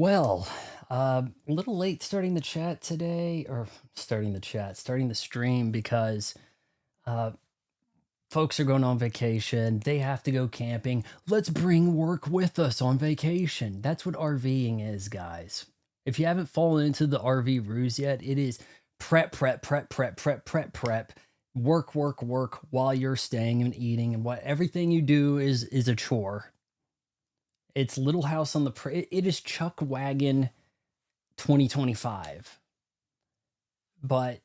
Well, a little late starting the chat today, or starting the stream because uh, folks are going on vacation. They have to go camping. Let's bring work with us on vacation. That's what RVing is, guys. If you haven't fallen into the RV ruse yet, it is prep, work, work, work while you're staying and eating, and what everything you do is a chore. It's Little House on the it is Chuck Wagon 2025. But,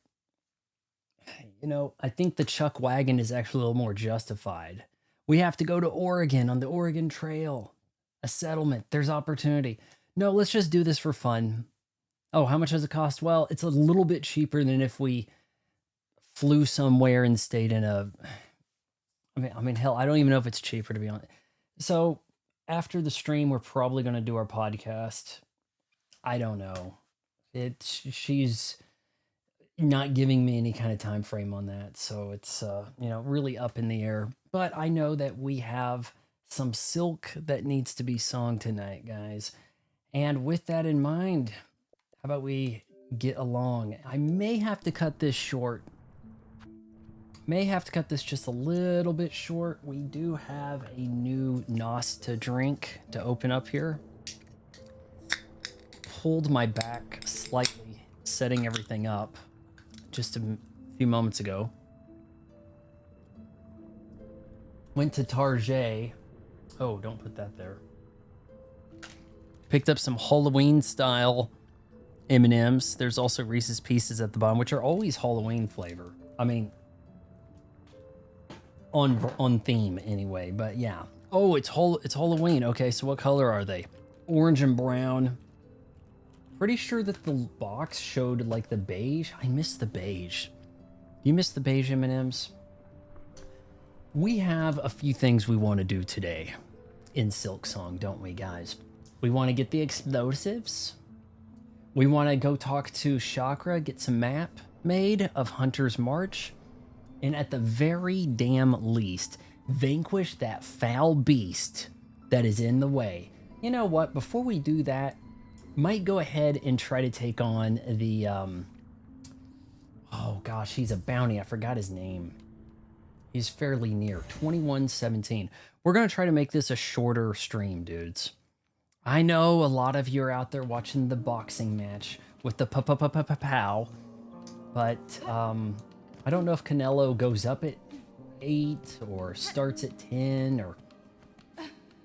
I think the Chuck Wagon is actually a little more justified. We have to go to Oregon on the Oregon Trail, a settlement. There's opportunity. No, let's just do this for fun. Oh, how much does it cost? Well, it's a little bit cheaper than if we flew somewhere and stayed in a. I mean, hell, I don't even know if it's cheaper, to be honest. So after the stream, we're probably going to do our podcast. I don't know. She's not giving me any kind of time frame on that, so it's really up in the air. But I know that we have some silk that needs to be sung tonight, guys. And with that in mind, how about we get along? I may have to cut this short. May have to cut this just a little bit short. We do have a new NOS to drink to open up here. Pulled my back slightly, setting everything up just a few moments ago. Went to Target. Oh, don't put that there. Picked up some Halloween style M&Ms. There's also Reese's Pieces at the bottom, which are always Halloween flavor. I mean, on theme anyway, but yeah. Oh, it's Halloween. Okay, so what color are they? Orange and brown. Pretty sure that the box showed like the beige. I missed the beige. You missed the beige M&Ms? We have a few things we want to do today in Silksong, don't we, guys? We want to get the explosives. We want to go talk to Chakra, get some map made of Hunter's March. And at the very damn least, vanquish that foul beast that is in the way. You know what? Before we do that, might go ahead and try to take on the, oh gosh, he's a bounty. I forgot his name. He's fairly near, 2117. We're going to try to make this a shorter stream, dudes. I know a lot of you are out there watching the boxing match with the pow, but I don't know if Canelo goes up at 8 or starts at 10, or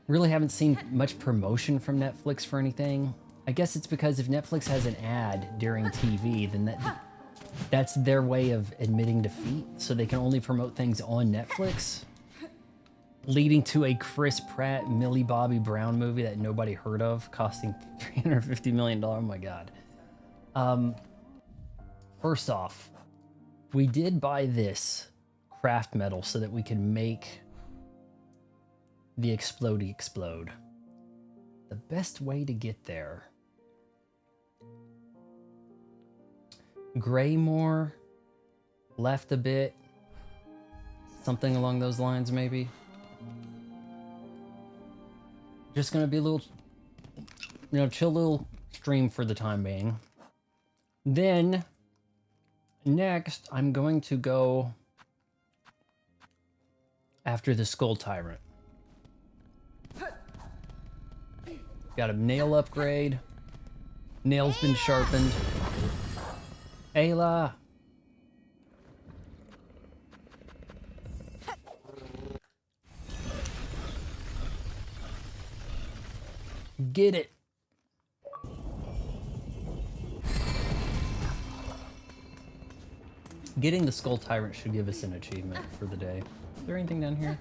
really haven't seen much promotion from Netflix for anything. I guess it's because if Netflix has an ad during TV, then that's their way of admitting defeat, so they can only promote things on Netflix, leading to a Chris Pratt, Millie Bobby Brown movie that nobody heard of, costing $350 million. Oh my God. First off, we did buy this craft metal so that we could make the explodey explode. The best way to get there. Graymore, left a bit, something along those lines maybe. Just gonna be a little, chill little stream for the time being. Then, next, I'm going to go after the Skull Tyrant. Got a nail upgrade. Nail's been sharpened. Ayla! Get it! Getting the Skull Tyrant should give us an achievement for the day. Is there anything down here?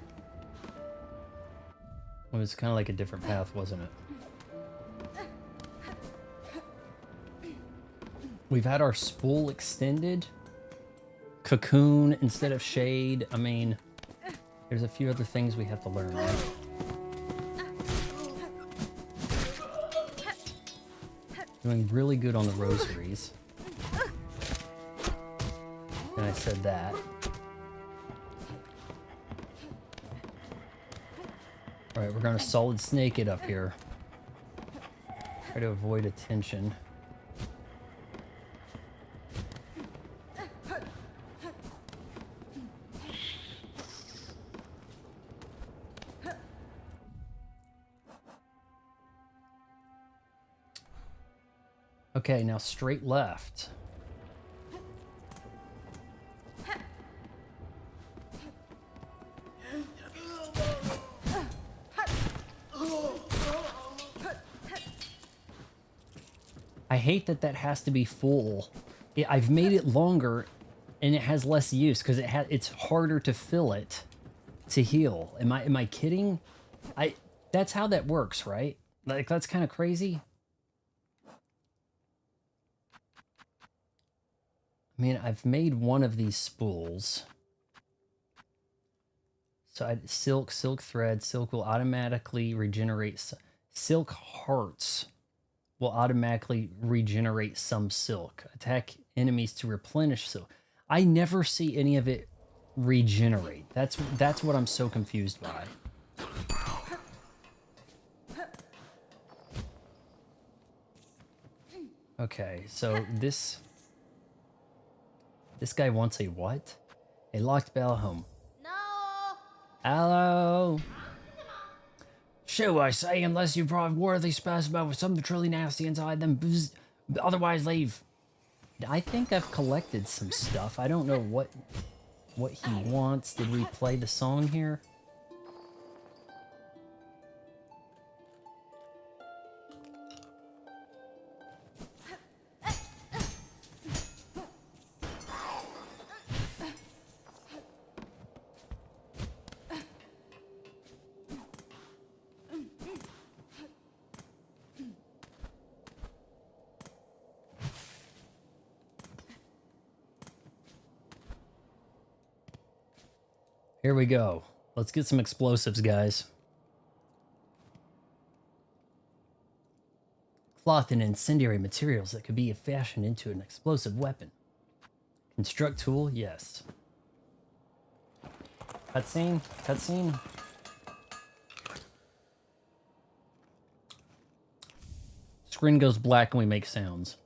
It was kind of like a different path, wasn't it? We've had our spool extended. Cocoon instead of shade. I mean, there's a few other things we have to learn, right? Doing really good on the rosaries. And I said that. Alright, we're gonna solid snake it up here. Try to avoid attention. Okay, now straight left. I hate that that has to be full. I've made it longer and it has less use because it's harder to fill it to heal. Am I kidding? That's how that works, right? Like, that's kind of crazy. I mean, I've made one of these spools. So silk thread, silk will automatically regenerate. Silk hearts will automatically regenerate some silk. Attack enemies to replenish silk. I never see any of it regenerate. That's what I'm so confused by. Okay, so this guy wants a what? A locked bell home. No. Hello. Shoo, I say, unless you provide worthy specimen with something truly nasty inside them, otherwise leave. I think I've collected some stuff. I don't know what he wants. Did we play the song here? Here we go. Let's get some explosives, guys. Cloth and incendiary materials that could be fashioned into an explosive weapon. Construct tool, yes. Cutscene, cutscene. Screen goes black and we make sounds.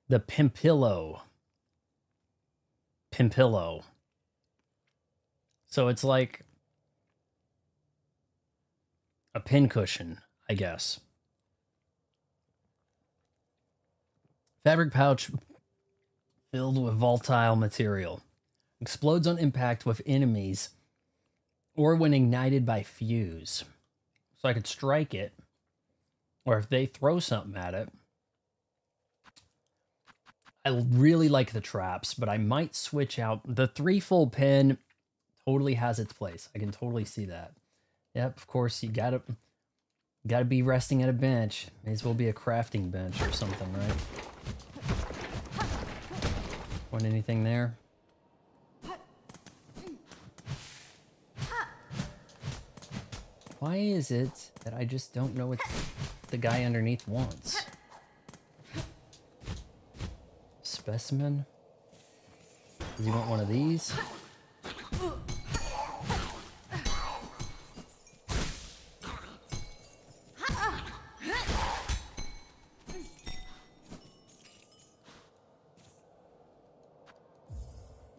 The Pimpillo. So it's like a pincushion, I guess. Fabric pouch filled with volatile material. Explodes on impact with enemies or when ignited by fuse. So I could strike it, or if they throw something at it. I really like the traps, but I might switch out. The 3-fold pin totally has its place. I can totally see that. Yep, of course, you gotta be resting at a bench. May as well be a crafting bench or something, right? Want anything there? Why is it that I just don't know what the guy underneath wants? Specimen? Does he want one of these?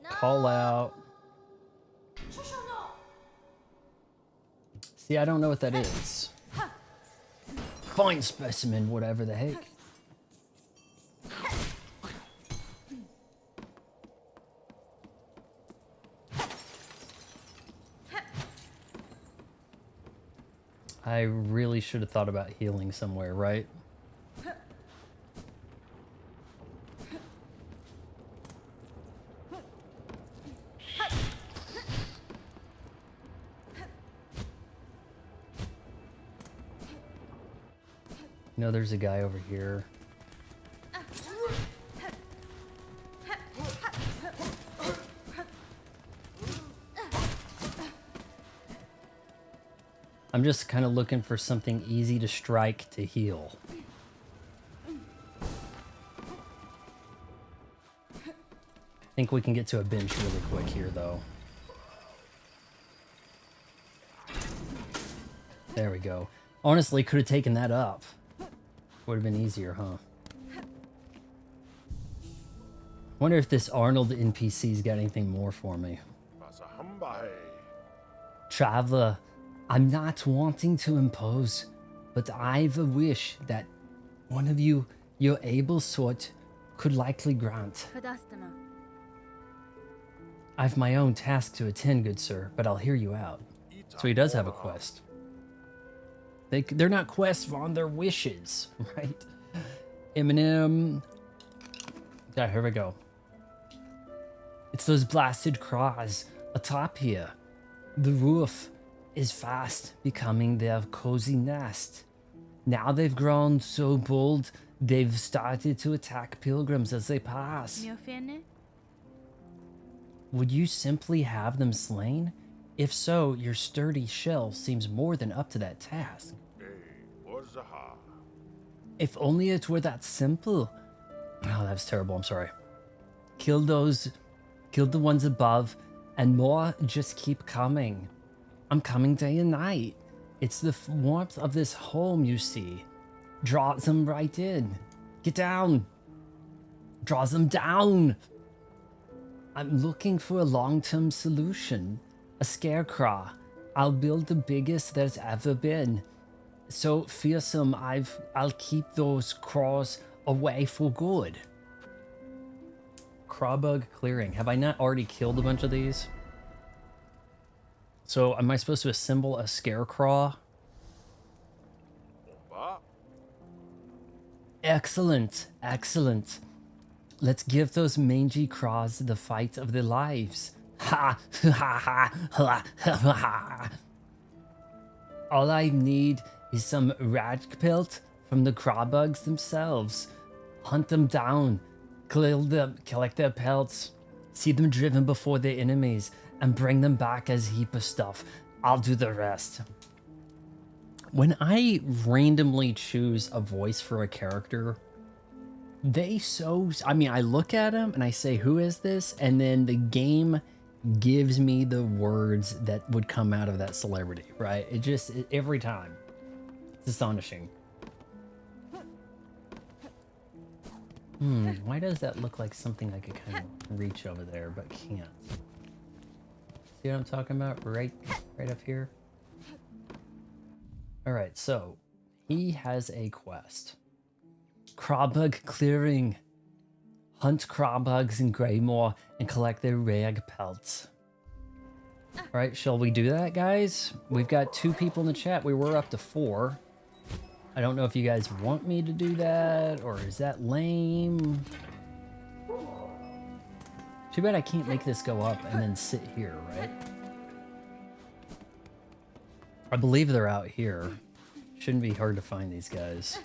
Call out. See, I don't know what that is. Fine specimen, whatever the heck. I really should have thought about healing somewhere, right? You know, there's a guy over here. I'm just kind of looking for something easy to strike to heal. Think we can get to a bench really quick here, though. There we go. Honestly, could have taken that up. Would have been easier, huh? Wonder if this Arnold NPC's got anything more for me. Traveler, I'm not wanting to impose, but I've a wish that one of you, your able sort, could likely grant. I've my own task to attend, good sir, but I'll hear you out. So he does have a quest. They're not quests, Vaughn, they're wishes, right? Eminem. Yeah, here we go. It's those blasted craws atop here. The roof is fast becoming their cozy nest. Now they've grown so bold, they've started to attack pilgrims as they pass. Would you simply have them slain? If so, your sturdy shell seems more than up to that task. If only it were that simple. Oh, that's terrible, I'm sorry. Kill the ones above, and more just keep coming. I'm coming day and night. It's the warmth of this home, you see. Draws them right in. Get down. Draws them down. I'm looking for a long-term solution. A scarecrow. I'll build the biggest there's ever been. So fearsome, I'll keep those craws away for good. Crawbug clearing. Have I not already killed a bunch of these? So am I supposed to assemble a scarecrow? Excellent, excellent. Let's give those mangy craws the fight of their lives. Ha ha ha ha ha ha. All I need is some rag pelt from the crawbugs themselves. Hunt them down, kill them, collect their pelts, see them driven before their enemies, and bring them back as heap of stuff. I'll do the rest. When I randomly choose a voice for a character, I look at them and I say, who is this? And then the game gives me the words that would come out of that celebrity, right? Every time. It's astonishing. Why does that look like something I could kind of reach over there, but can't? See what I'm talking about? Right up here? Alright, so he has a quest. Crawbug clearing. Hunt crawbugs in Greymoor and collect their rag pelts. Alright, shall we do that, guys? We've got 2 people in the chat. We were up to 4. I don't know if you guys want me to do that, or is that lame? Too bad I can't make this go up and then sit here, right? I believe they're out here. Shouldn't be hard to find these guys.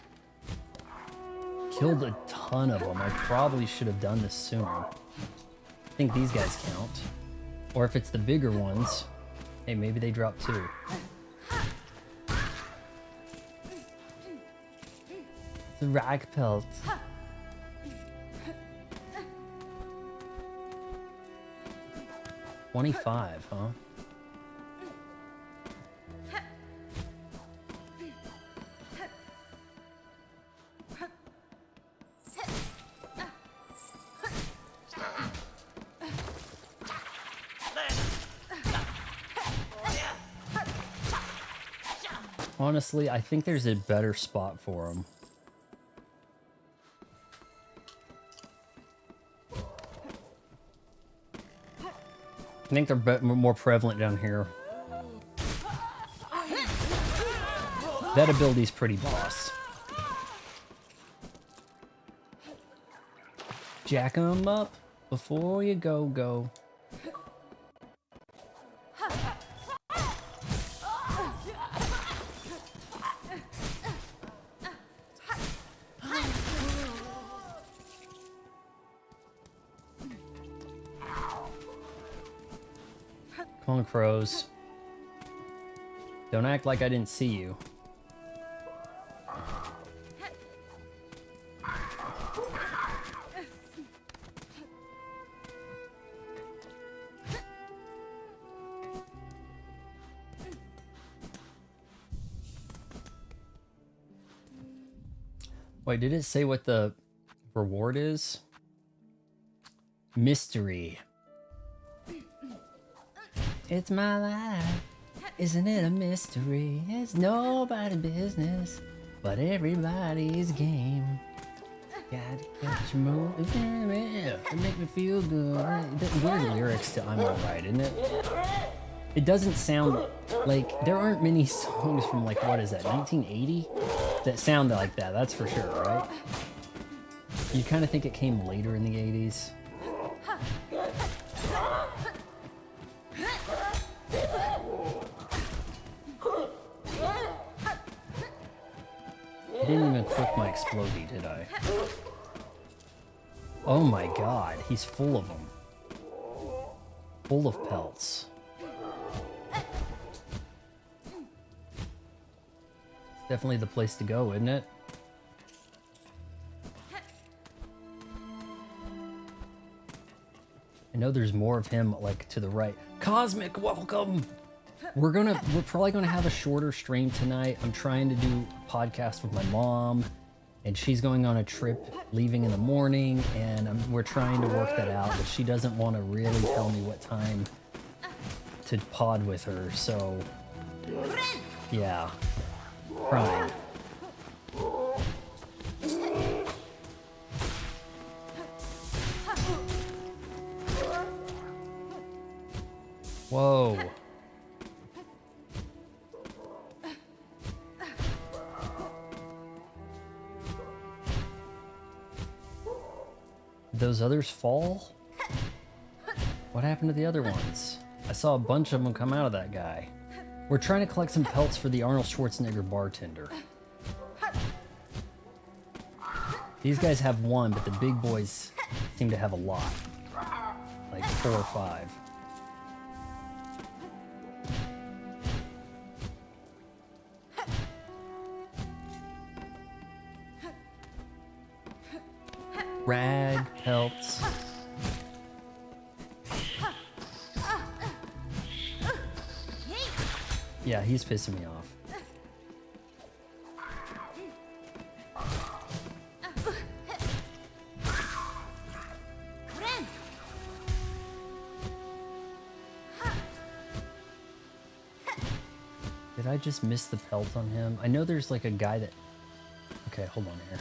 Killed a ton of them. I probably should have done this sooner. I think these guys count. Or if it's the bigger ones, hey, maybe they drop 2. The rag pelt. $25, huh? Honestly, I think there's a better spot for them. I think they're more prevalent down here. That ability's pretty boss. Jack 'em up before you go. Come on, crows. Don't act like I didn't see you. Wait, did it say what the reward is? Mystery. It's my life. Isn't it a mystery? It's nobody's business, but everybody's game. Gotta catch your move. It make me feel good. Weird lyrics to I'm Alright, isn't it? It doesn't sound like, there aren't many songs from like, what is that, 1980? That sound like that, that's for sure, right? You kind of think it came later in the 80s. I didn't even equip my explodey, did I? Oh my god, he's full of them. Full of pelts. It's definitely the place to go, isn't it? I know there's more of him, like, to the right. Cosmic, welcome! We're probably gonna have a shorter stream tonight. I'm trying to do a podcast with my mom, and she's going on a trip, leaving in the morning, and we're trying to work that out, but she doesn't want to really tell me what time to pod with her, so yeah, crying. Whoa. Did those others fall? What happened to the other ones? I saw a bunch of them come out of that guy. We're trying to collect some pelts for the Arnold Schwarzenegger bartender. These guys have one, but the big boys seem to have a lot. Like 4 or 5. Rag pelts. Yeah, he's pissing me off. Did I just miss the pelt on him? I know there's like a guy that... Okay, hold on here.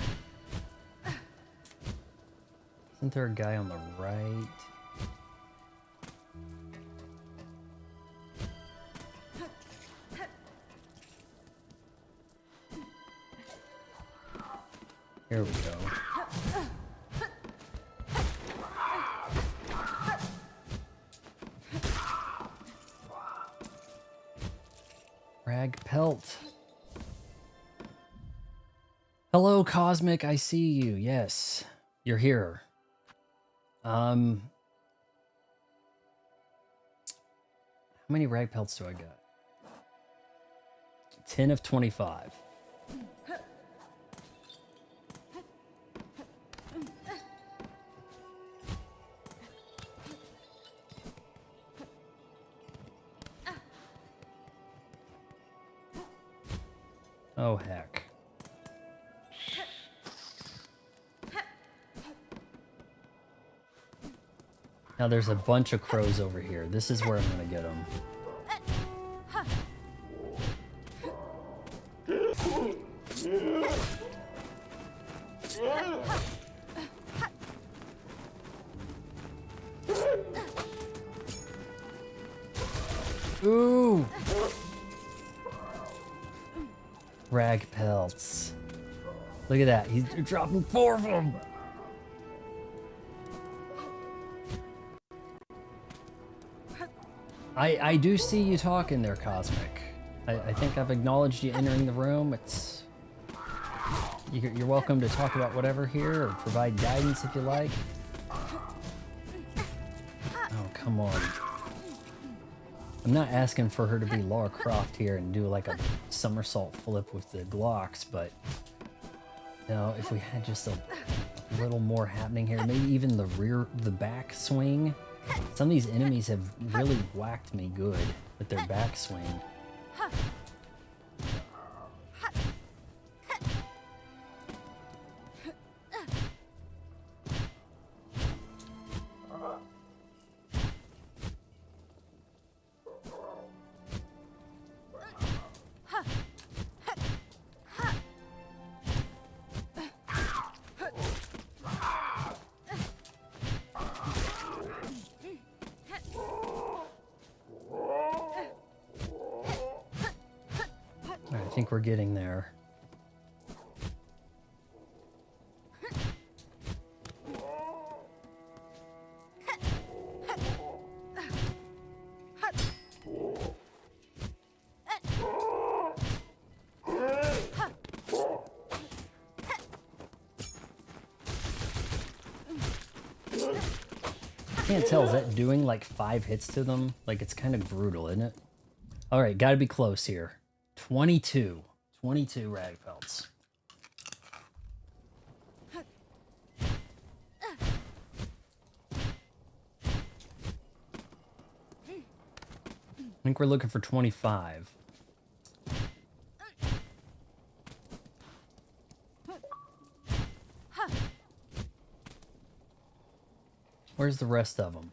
Isn't there a guy on the right? Here we go. Rag pelt. Hello, Cosmic. I see you. Yes, you're here. How many rag pelts do I got? 10 of 25. Oh, heck. Now there's a bunch of crows over here. This is where I'm gonna get them. Ooh! Rag pelts. Look at that. He's dropping 4 of them. I do see you talking there, Cosmic. I think I've acknowledged you entering the room. It's you're welcome to talk about whatever here or provide guidance if you like. Oh, come on. I'm not asking for her to be Lara Croft here and do like a somersault flip with the Glocks, but you know, if we had just a little more happening here, maybe even the back swing. Some of these enemies have really whacked me good with their backswing. think we're getting there. Can't tell, is that doing like 5 hits to them? Like, it's kind of brutal, isn't it? All right, gotta be close here. 22 rag pelts. I think we're looking for 25. Where's the rest of them?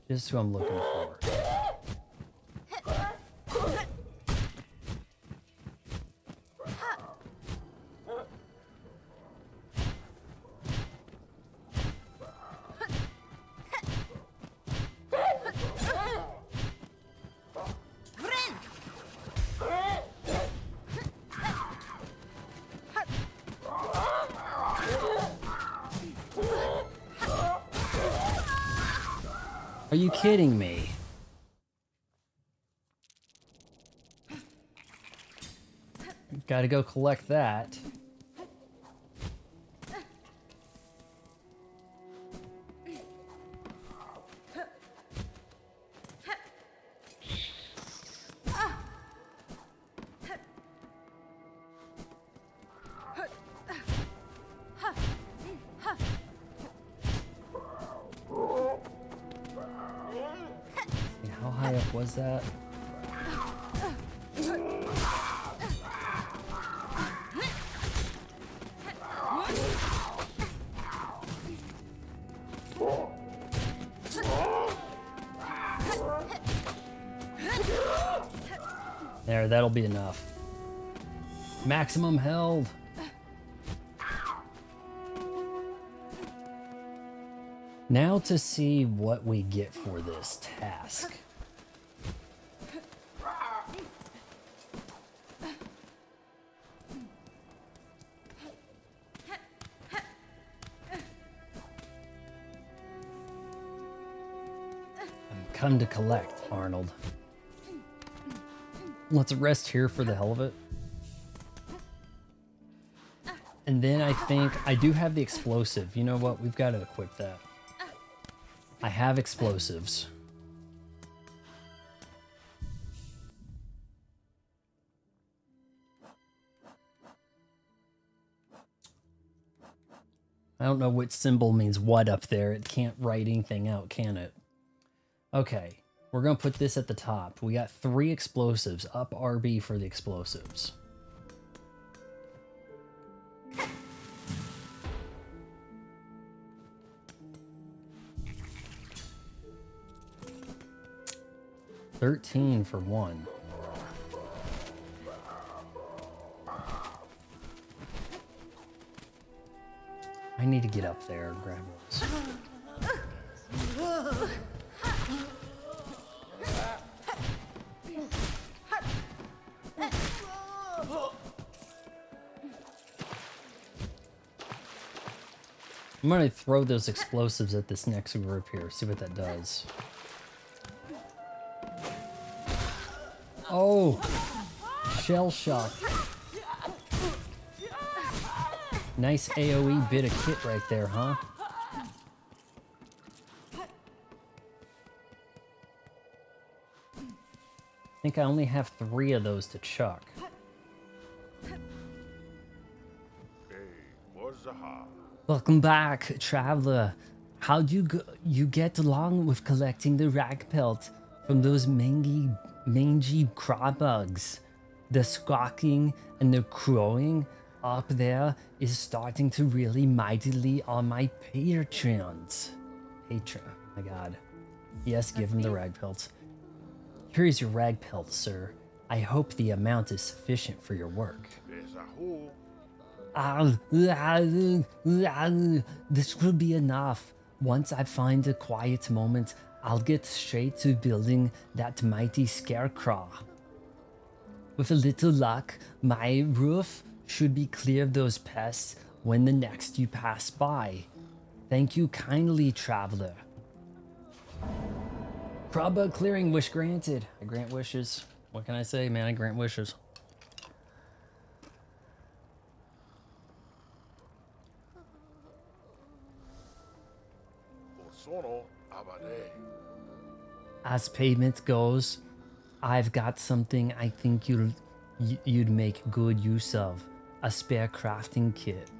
This is who I'm looking for. Are you kidding me? Gotta go collect that. How high up was that? There, that'll be enough. Maximum held. Now to see what we get for this task. I'm come to collect, Arnold. Let's rest here for the hell of it. And then I think I do have the explosive. You know what? We've got to equip that. I have explosives. I don't know what symbol means what up there. It can't write anything out, can it? Okay, we're going to put this at the top. We got 3 explosives. Up RB for the explosives. $13 for 1. I need to get up there and grab those. I'm gonna throw those explosives at this next group here, see what that does. Oh, shell shock. Nice AoE bit of kit right there, huh? I think I only have 3 of those to chuck. Welcome back, traveler. How'd you get along with collecting the rag pelt from those mangy craw bugs? The squawking and the crowing up there is starting to really mightily on my patrons. My god. Yes, give him the rag pelt. Here is your rag pelt, sir. I hope the amount is sufficient for your work. This will be enough. Once I find a quiet moment, I'll get straight to building that mighty scarecrow. With a little luck, my roof should be clear of those pests when the next you pass by. Thank you kindly, traveler. Crab clearing, wish granted. I grant wishes. What can I say, man? I grant wishes. As payment goes, I've got something I think you'd make good use of. A spare crafting kit.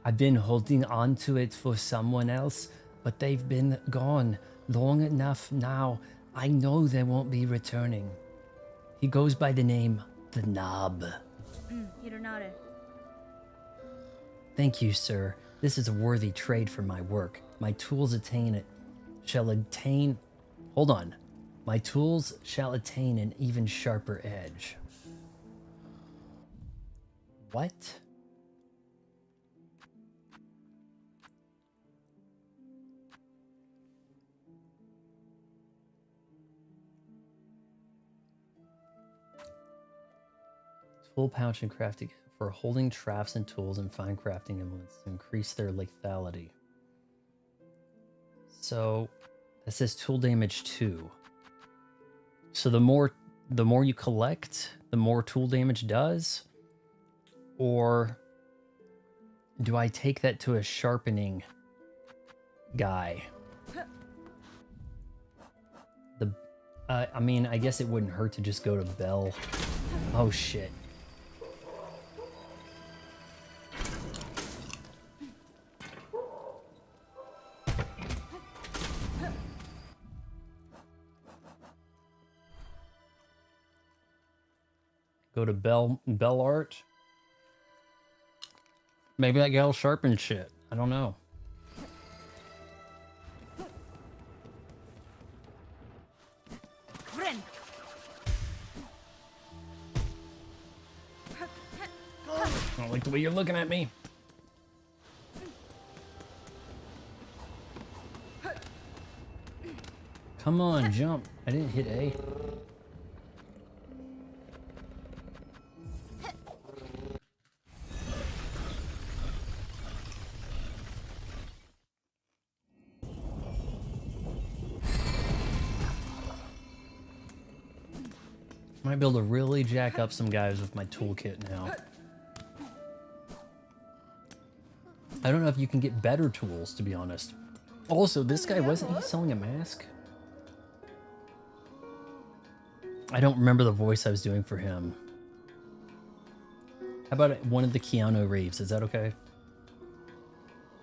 I've been holding on to it for someone else, but they've been gone long enough now. I know they won't be returning. He goes by the name The Knob. Thank you, sir. This is a worthy trade for my work. My tools shall attain an even sharper edge. What? Tool pouch and crafting for holding traps and tools and fine crafting implements to increase their lethality. So that says tool damage 2. So the more you collect, the more tool damage does? Or do I take that to a sharpening guy? I mean, I guess it wouldn't hurt to just go to Bell. Oh shit. Go to Bell Art. Maybe that guy'll sharpen shit. I don't know. I don't like the way you're looking at me. Come on, jump. I didn't hit A. Might be able to really jack up some guys with my toolkit now. I don't know if you can get better tools, to be honest. Also, this guy, wasn't he selling a mask? I don't remember the voice I was doing for him. How about one of the Keanu Reeves? Is that okay?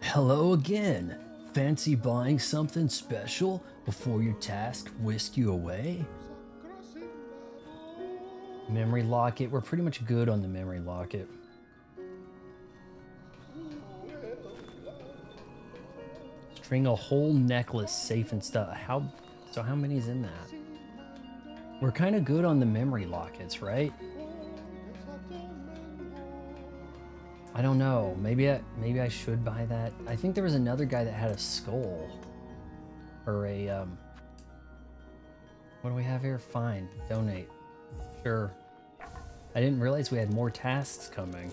Hello again. Fancy buying something special before your task whisk you away? Memory locket. We're pretty much good on the memory locket. String a whole necklace safe and stuff. How many is in that? We're kind of good on the memory lockets, right? I don't know. Maybe I should buy that. I think there was another guy that had a skull. Or a what do we have here? Fine. Donate. Sure. I didn't realize we had more tasks coming.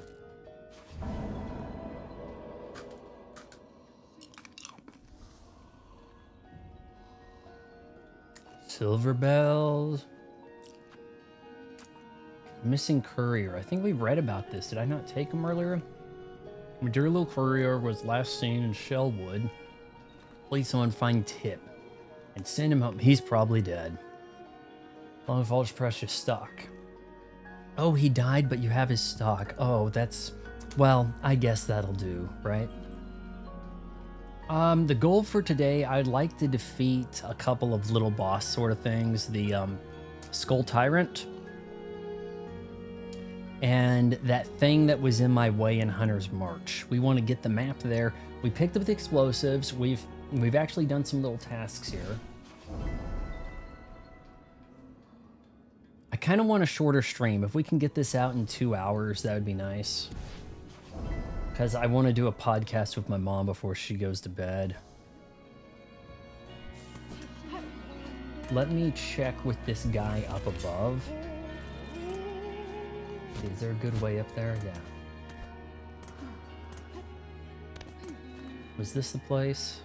Silver bells. Missing courier. I think we read about this. Did I not take him earlier? My dear little courier was last seen in Shellwood. Please someone find Tip and send him home. He's probably dead. Along with all his precious stock. Oh, he died, but you have his stock. Oh, that's... Well, I guess that'll do, right? The goal for today, I'd like to defeat a couple of little boss sort of things. The Skull Tyrant. And that thing that was in my way in Hunter's March. We want to get the map there. We picked up the explosives. We've actually done some little tasks here. I kind of want a shorter stream. If we can get this out in 2 hours, that would be nice. Because I want to do a podcast with my mom before she goes to bed. Let me check with this guy up above. Is there a good way up there? Yeah. Was this the place?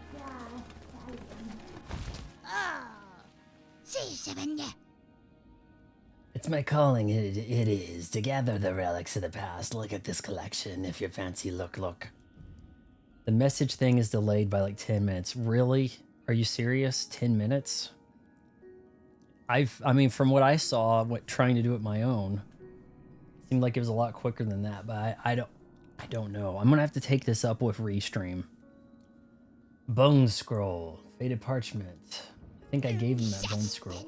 It's my calling, it is, to gather the relics of the past. Look at this collection, if you fancy look. The message thing is delayed by like 10 minutes. Really? Are you serious? 10 minutes? I mean, from what I saw, trying to do it my own, seemed like it was a lot quicker than that, but I don't know. I'm gonna have to take this up with Restream. Bone scroll, faded parchment. I think I gave him that bone scroll.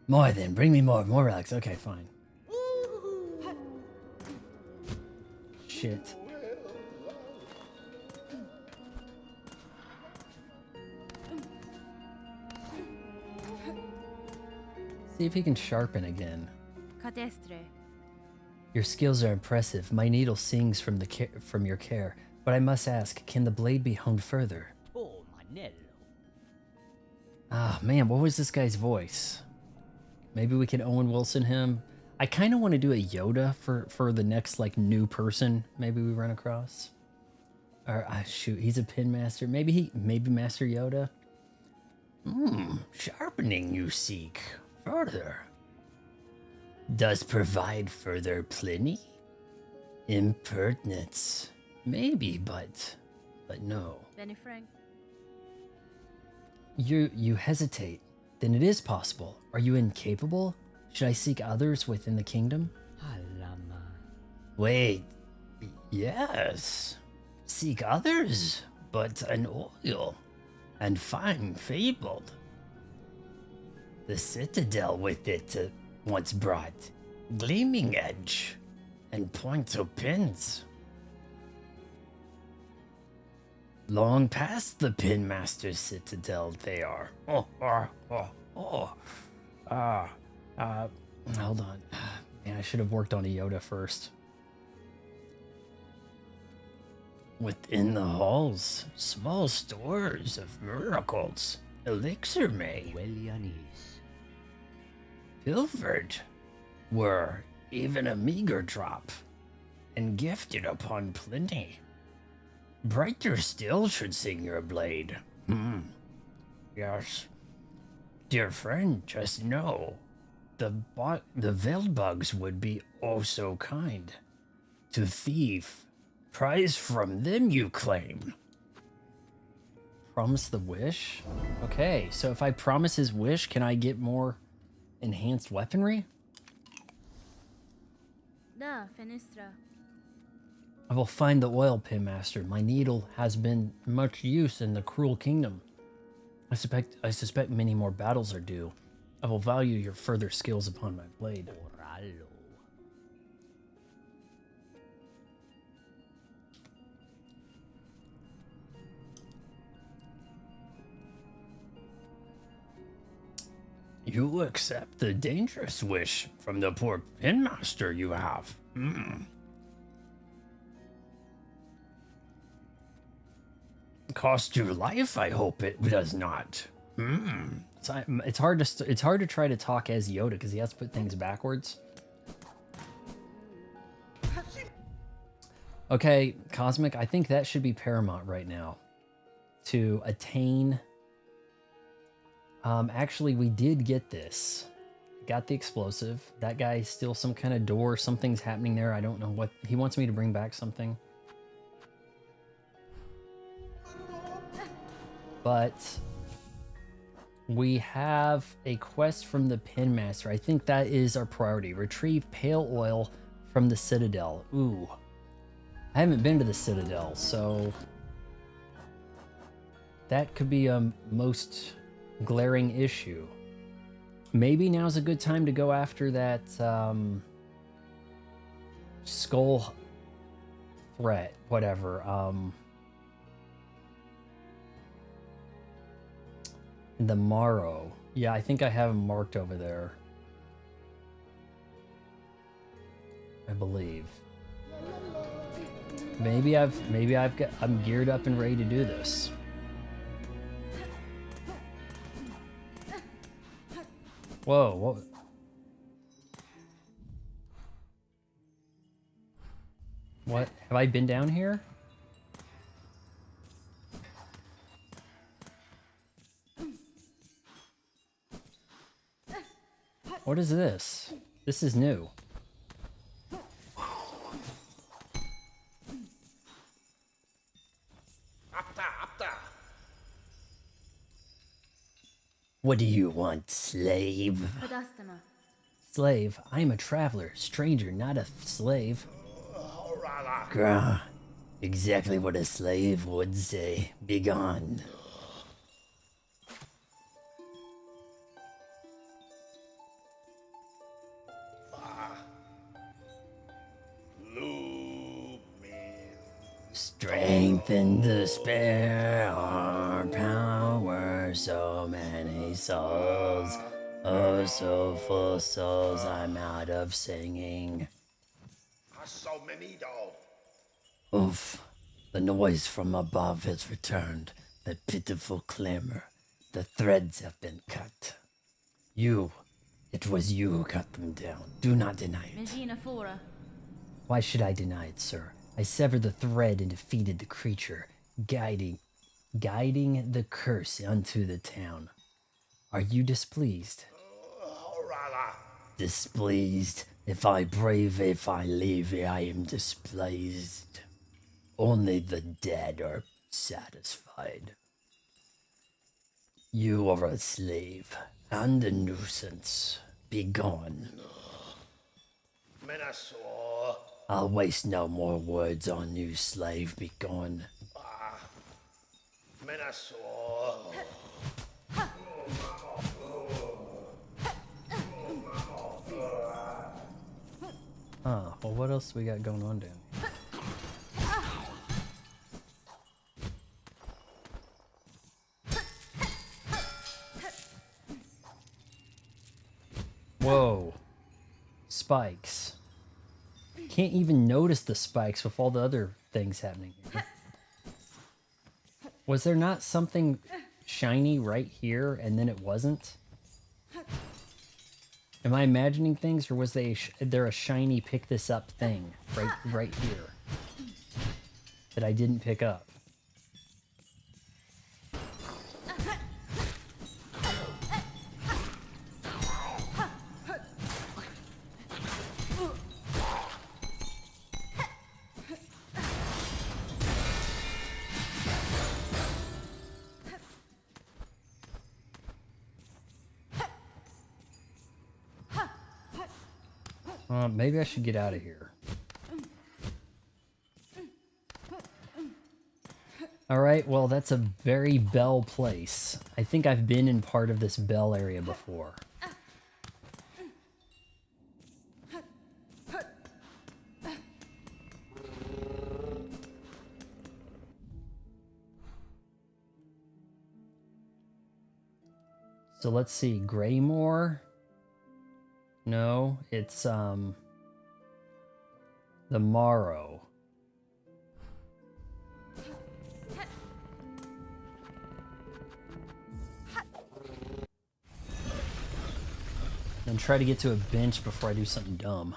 More then, bring me more relics. Okay, fine. Shit. See if he can sharpen again. Your skills are impressive. My needle sings from your care. But I must ask, can the blade be honed further? Ah, man, what was this guy's voice? Maybe we can Owen Wilson him. I kind of want to do a Yoda for the next, like, new person maybe we run across. Or, shoot, he's a pin master. Maybe Master Yoda? Sharpening you seek. Further. Does provide further plenty? Impertinence. Maybe, but no. You hesitate. Then it is possible. Are you incapable? Should I seek others within the kingdom? Wait. Yes. Seek others, but an oil and fine fabled. The citadel with it once brought gleaming edge and points of pins. Long past the pin master's citadel they are. Hold on. Man, I should have worked on a Yoda first. Within the halls, small stores of miracles, elixir may. Pilfered were even a meager drop, and gifted upon plenty. Brighter still should sing your blade. Yes. Dear friend, just know, the Veldbugs would be oh so kind. To thieve, prize from them you claim. Promise the wish? Okay, so if I promise his wish, can I get more enhanced weaponry? I will find the oil pin master. My needle has been much use in the cruel kingdom. I suspect many more battles are due. I will value your further skills upon my blade. You accept the dangerous wish from the poor pin master you have. Cost you life, I hope it does not. It's hard to try to talk as Yoda because he has to put things backwards. Okay, Cosmic, I think that should be paramount right now to attain. Actually, we did get this. Got the explosive. That guy steal some kind of door. Something's happening there. I don't know what. He wants me to bring back something. But we have a quest from the Pin Master. I think that is our priority. Retrieve pale oil from the Citadel. Ooh. I haven't been to the Citadel, so that could be a most glaring issue. Maybe now's a good time to go after that skull threat, whatever. The Morrow. Yeah, I think I have him marked over there. I believe. I'm geared up and ready to do this. Whoa, what? What? Have I been down here? What is this? This is new. What do you want, slave? Slave? I am a traveler, stranger, not a slave. Grah, exactly what a slave would say. Begone. Strength and despair, our power, so many souls. Oh, so full souls, I'm out of singing. So many though. Oof, the noise from above has returned. That pitiful clamor. The threads have been cut. It was you who cut them down. Do not deny it. Why should I deny it, sir? I severed the thread and defeated the creature, guiding the curse unto the town. Are you displeased? Displeased? If I brave, if I live, I am displeased. Only the dead are satisfied. You are a slave and a nuisance. Begone. I'll waste no more words on you, slave. Begone. Well, what else we got going on down here? Whoa. Spikes. Can't even notice the spikes with all the other things happening here. Was there not something shiny right here and then it wasn't? Am I imagining things, or was there a shiny pick this up thing right here that I didn't pick up? Maybe I should get out of here. Alright, well, that's a very bell place. I think I've been in part of this bell area before. So let's see, Greymore? No, it's, the Morrow. And try to get to a bench before I do something dumb.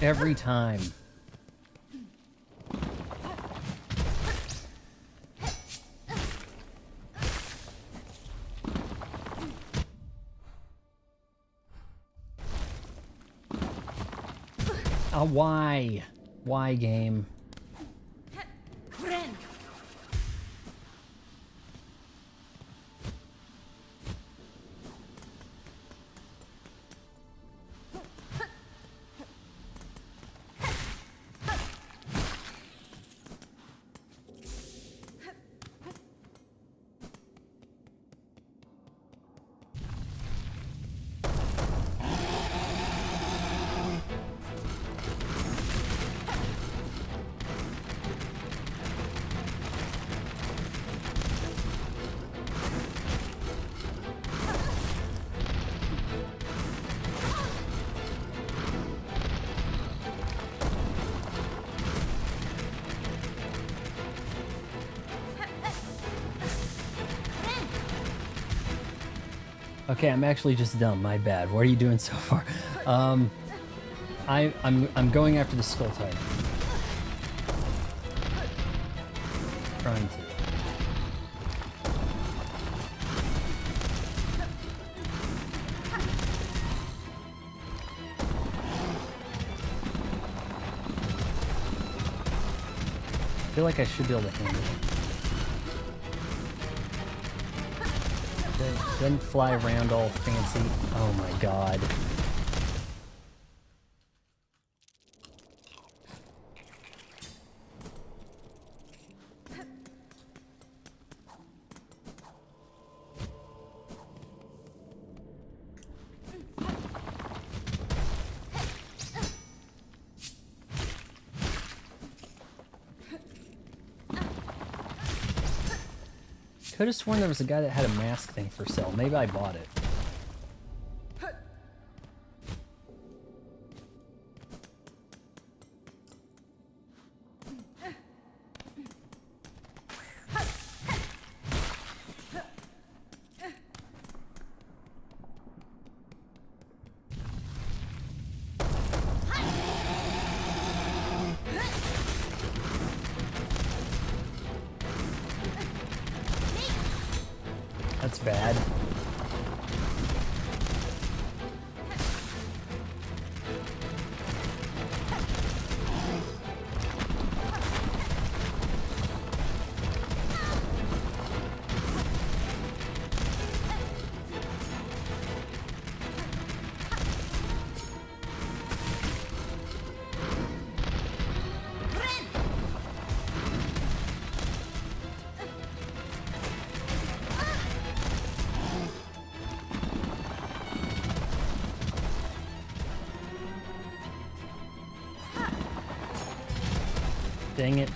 Every time. Why? Why, game? Okay, I'm actually just dumb. My bad. What are you doing so far? I'm going after the skull titan. Trying to. I feel like I should be able to handle it. Doesn't fly around all fancy. Oh my god. Could have sworn there was a guy that had a mask thing for sale. Maybe I bought it. That's bad. Dang it.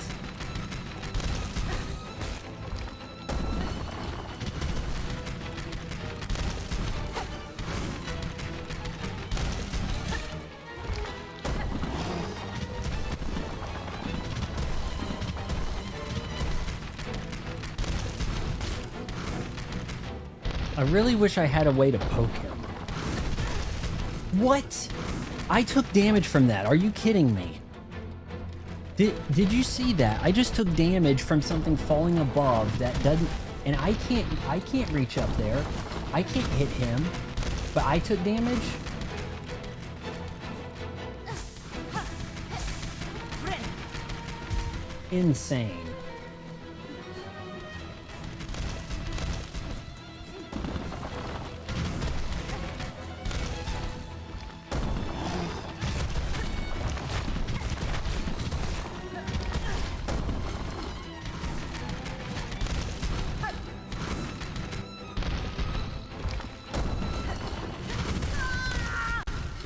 I really wish I had a way to poke him. What? I took damage from that. Are you kidding me? Did you see that? I just took damage from something falling above that doesn't, and I can't reach up there. I can't hit him, but I took damage. Insane.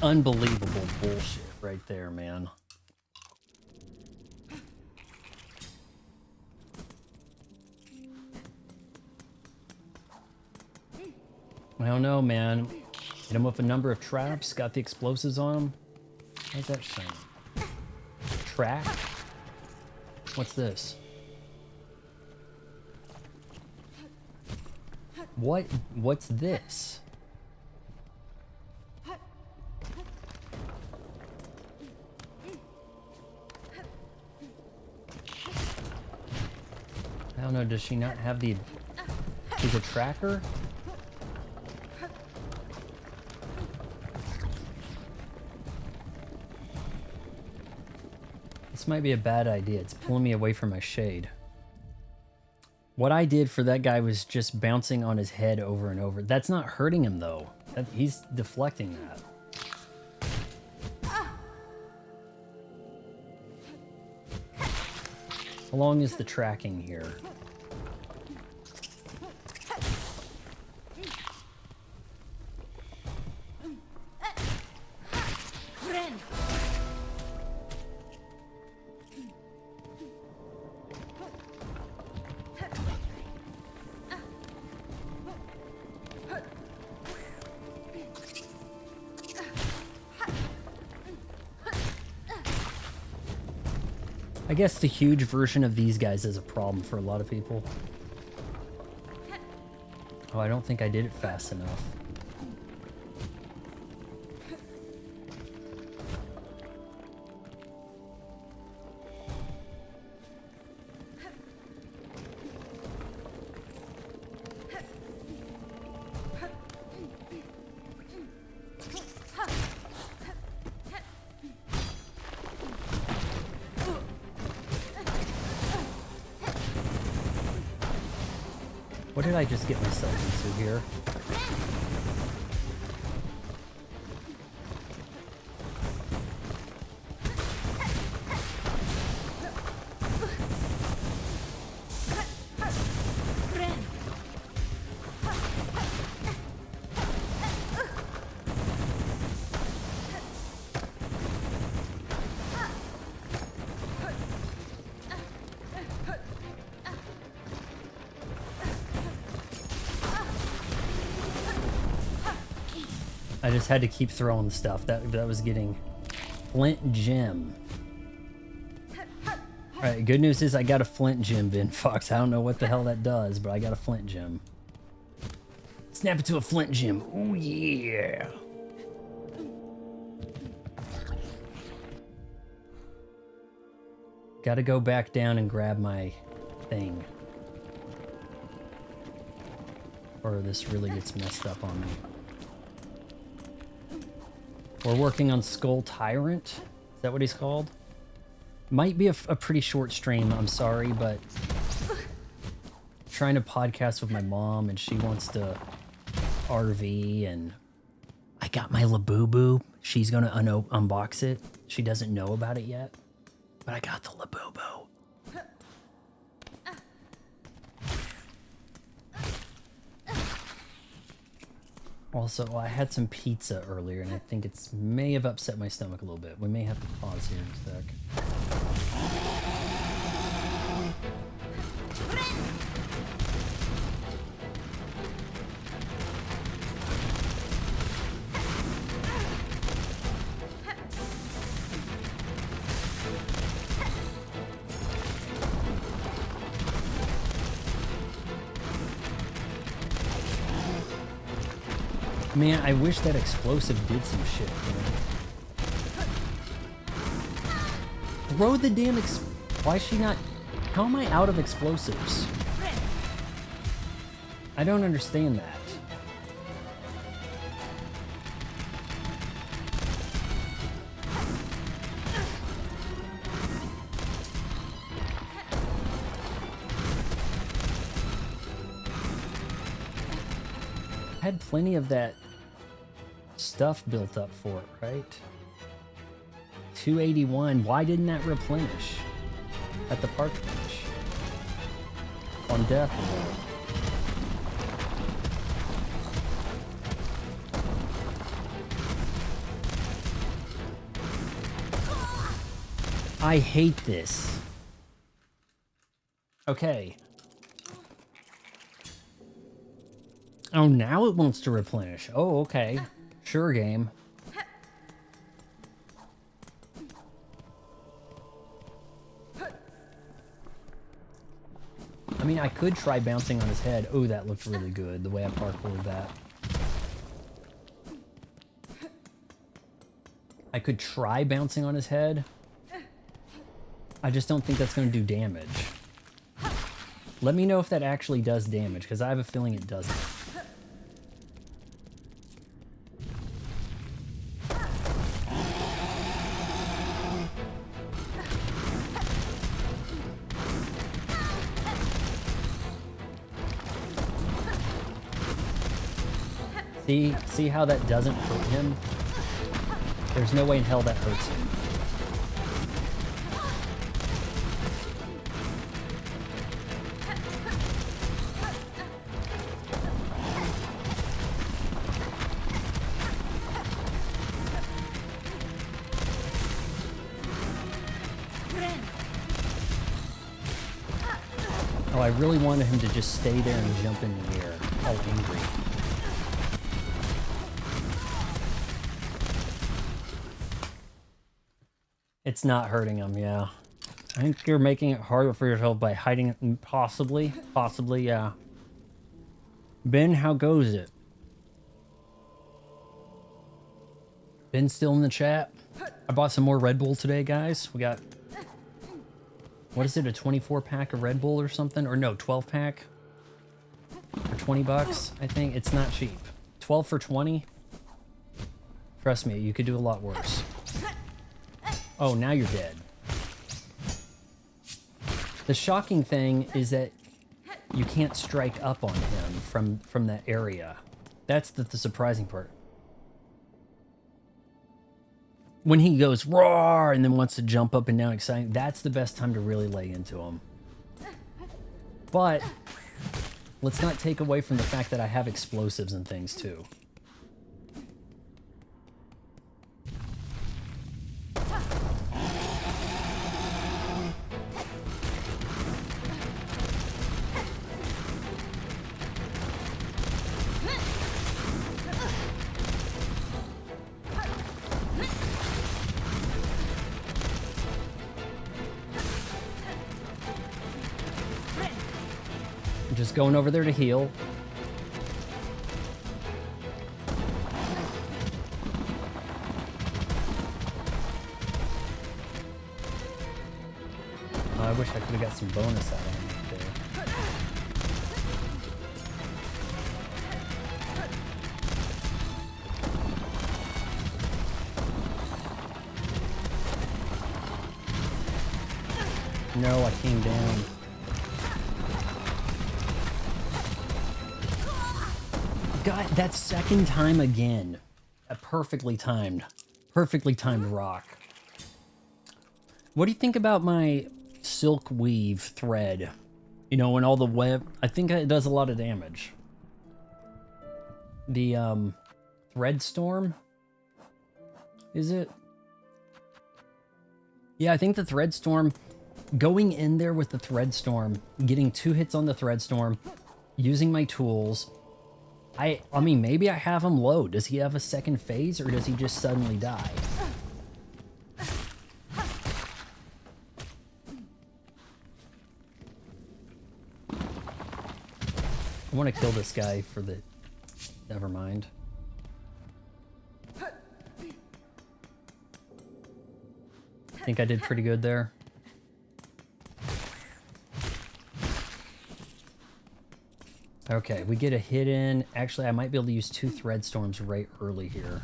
Unbelievable bullshit right there, man. I don't know, man. Hit him with a number of traps, got the explosives on him. How's that shine? Track? What's this? What's this? I don't know, does she not have the... She's a tracker? This might be a bad idea. It's pulling me away from my shade. What I did for that guy was just bouncing on his head over and over. That's not hurting him, though. He's deflecting that. How long is the tracking here? I guess the huge version of these guys is a problem for a lot of people. Oh, I don't think I did it fast enough. What did I just get myself into here? I just had to keep throwing stuff. That was getting flint gem. Alright, good news is I got a flint gem, Ben Fox. I don't know what the hell that does, but I got a flint gem. Snap it to a flint gem. Oh yeah. Gotta go back down and grab my thing. Or this really gets messed up on me. We're working on Skull Tyrant. Is that what he's called? Might be a pretty short stream, I'm sorry, but trying to podcast with my mom and she wants to RV and I got my Labubu. She's gonna unbox it. She doesn't know about it yet, but I got the Labubu. Also, I had some pizza earlier, and I think it may have upset my stomach a little bit. We may have to pause here in a sec. Man, I wish that explosive did some shit, man. Throw the damn why is she not... How am I out of explosives? I don't understand that. I had plenty of that stuff built up for it, right? 281. Why didn't that replenish at the park bench? On death row. I hate this. Okay. Oh, now it wants to replenish. Oh, okay. Sure, game. I mean, I could try bouncing on his head. Oh, that looked really good, the way I parkoured that. I could try bouncing on his head. I just don't think that's going to do damage. Let me know if that actually does damage, because I have a feeling it doesn't. See how that doesn't hurt him? There's no way in hell that hurts him. Oh, I really wanted him to just stay there and jump in the air, all angry. It's not hurting him, yeah. I think you're making it harder for yourself by hiding it. Possibly, yeah. Ben, how goes it? Ben still in the chat? I bought some more Red Bull today, guys. We got... What is it, a 24-pack of Red Bull or something? Or no, 12-pack? For 20 bucks, I think. It's not cheap. 12 for 20? Trust me, you could do a lot worse. Oh, now you're dead. The shocking thing is that you can't strike up on him from that area. That's the surprising part. When he goes roar and then wants to jump up and down exciting, that's the best time to really lay into him. But let's not take away from the fact that I have explosives and things too. Just going over there to heal. I wish I could have got some bonus out of him there. No, I came down. God, that second time again. A perfectly timed rock. What do you think about my silk weave thread? You know, when all the web, I think it does a lot of damage. The thread storm, is it? Yeah, I think the thread storm, going in there with the thread storm, getting 2 hits on the thread storm, using my tools. I mean, maybe I have him low. Does he have a second phase, or does he just suddenly die? I want to kill this guy for the... Never mind. I think I did pretty good there. Okay, we get a hit in. Actually, I might be able to use 2 thread storms right early here.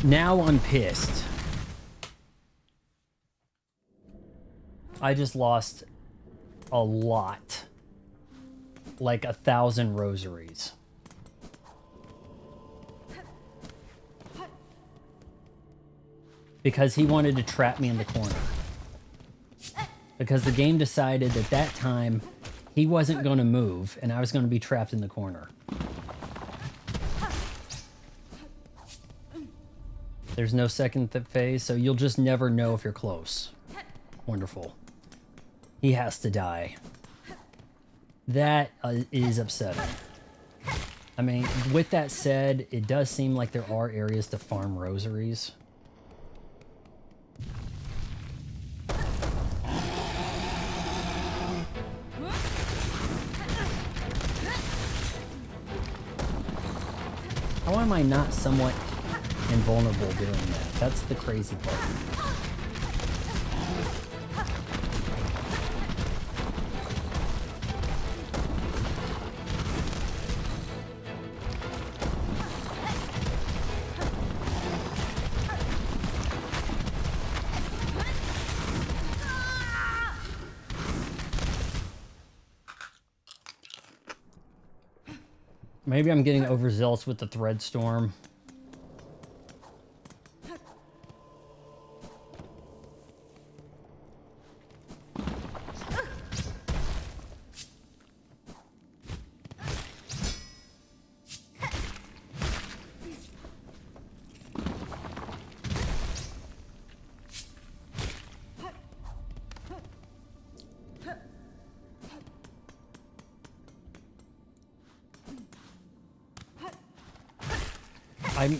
Now I'm pissed. I just lost a lot. Like 1,000 rosaries. Because he wanted to trap me in the corner. Because the game decided that that time he wasn't going to move and I was going to be trapped in the corner. There's no second phase, so you'll just never know if you're close. Wonderful. He has to die. That is upsetting. I mean, with that said, it does seem like there are areas to farm rosaries. How am I not somewhat invulnerable doing that? That's the crazy part. Maybe I'm getting overzealous with the thread storm.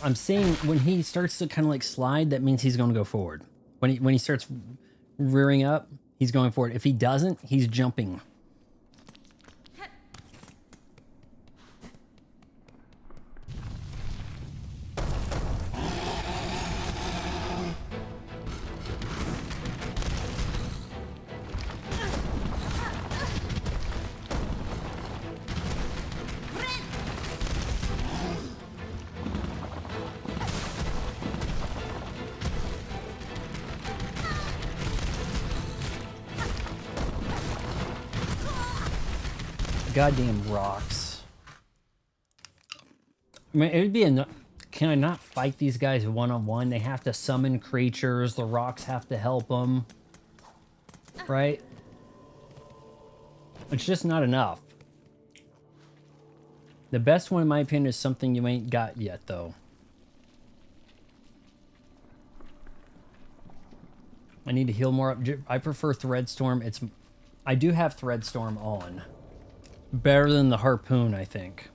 I'm seeing when he starts to kind of like slide, that means he's going to go forward. When he starts rearing up, he's going forward. If he doesn't, he's jumping. goddamn rocks. I mean, it would be enough. Can I not fight these guys one-on-one? They have to summon creatures. The rocks have to help them. Right? It's just not enough. The best one, in my opinion, is something you ain't got yet, though. I need to heal more up. I prefer Threadstorm. I do have Threadstorm on. Better than the Harpoon, I think.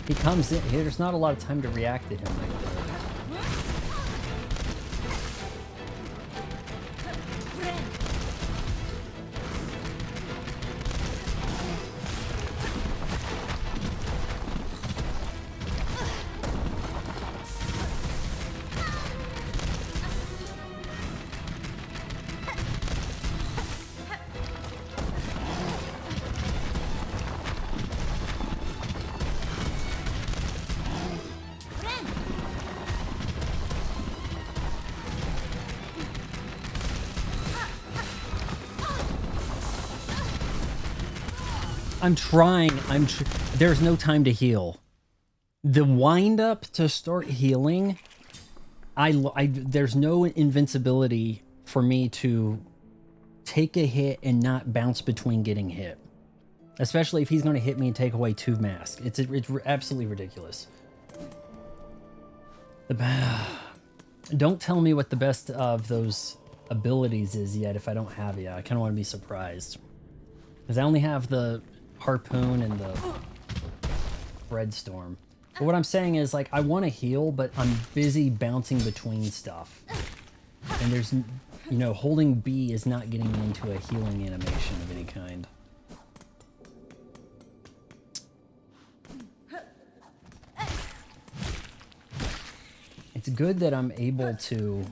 He comes in. There's not a lot of time to react to him right there. I'm trying. There's no time to heal. The wind up to start healing, there's no invincibility for me to take a hit and not bounce between getting hit. Especially if he's going to hit me and take away 2 masks. It's absolutely ridiculous. Don't tell me what the best of those abilities is yet if I don't have it. I kind of want to be surprised. Because I only have the Harpoon and the Threadstorm. But what I'm saying is, like, I want to heal, but I'm busy bouncing between stuff. And there's, you know, holding B is not getting me into a healing animation of any kind. It's good that I'm able to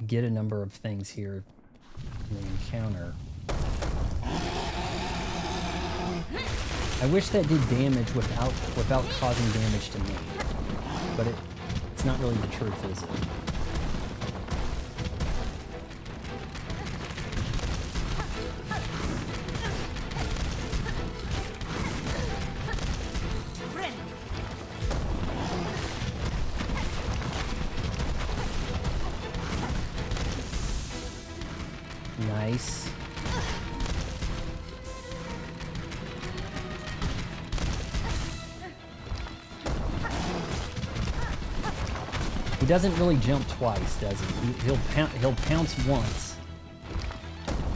get a number of things here in the encounter. I wish that did damage without causing damage to me, but it's not really the truth, is it? Nice. He doesn't really jump twice, does he? He'll pounce once,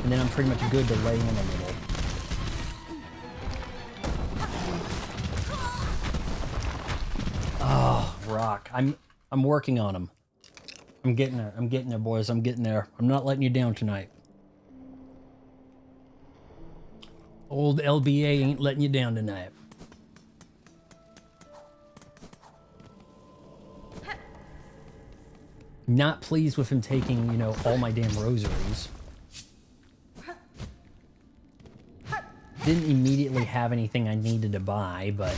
and then I'm pretty much good to lay in a little. Oh, rock! I'm working on him. I'm getting there. I'm getting there, boys. I'm getting there. I'm not letting you down tonight. Old LBA ain't letting you down tonight. Not pleased with him taking, you know, all my damn rosaries. Didn't immediately have anything I needed to buy, but...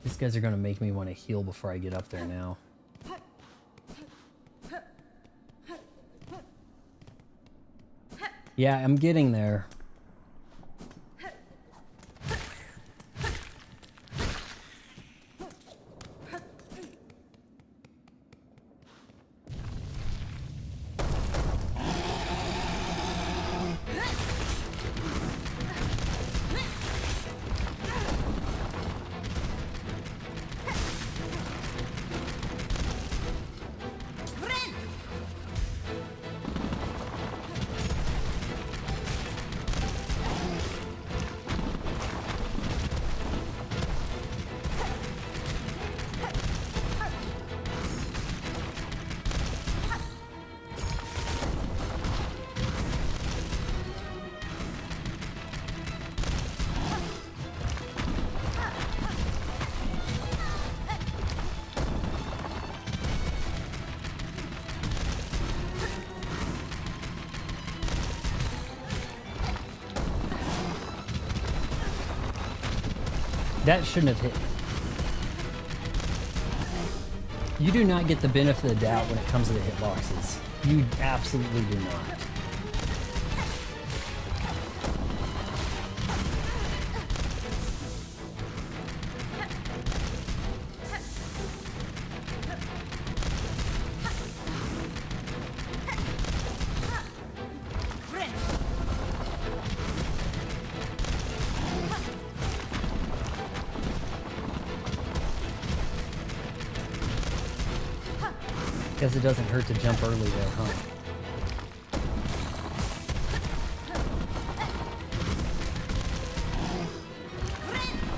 These guys are going to make me want to heal before I get up there now. Yeah, I'm getting there. That shouldn't have hit. You do not get the benefit of the doubt when it comes to the hitboxes. You absolutely do not. Guess it doesn't hurt to jump early there, huh?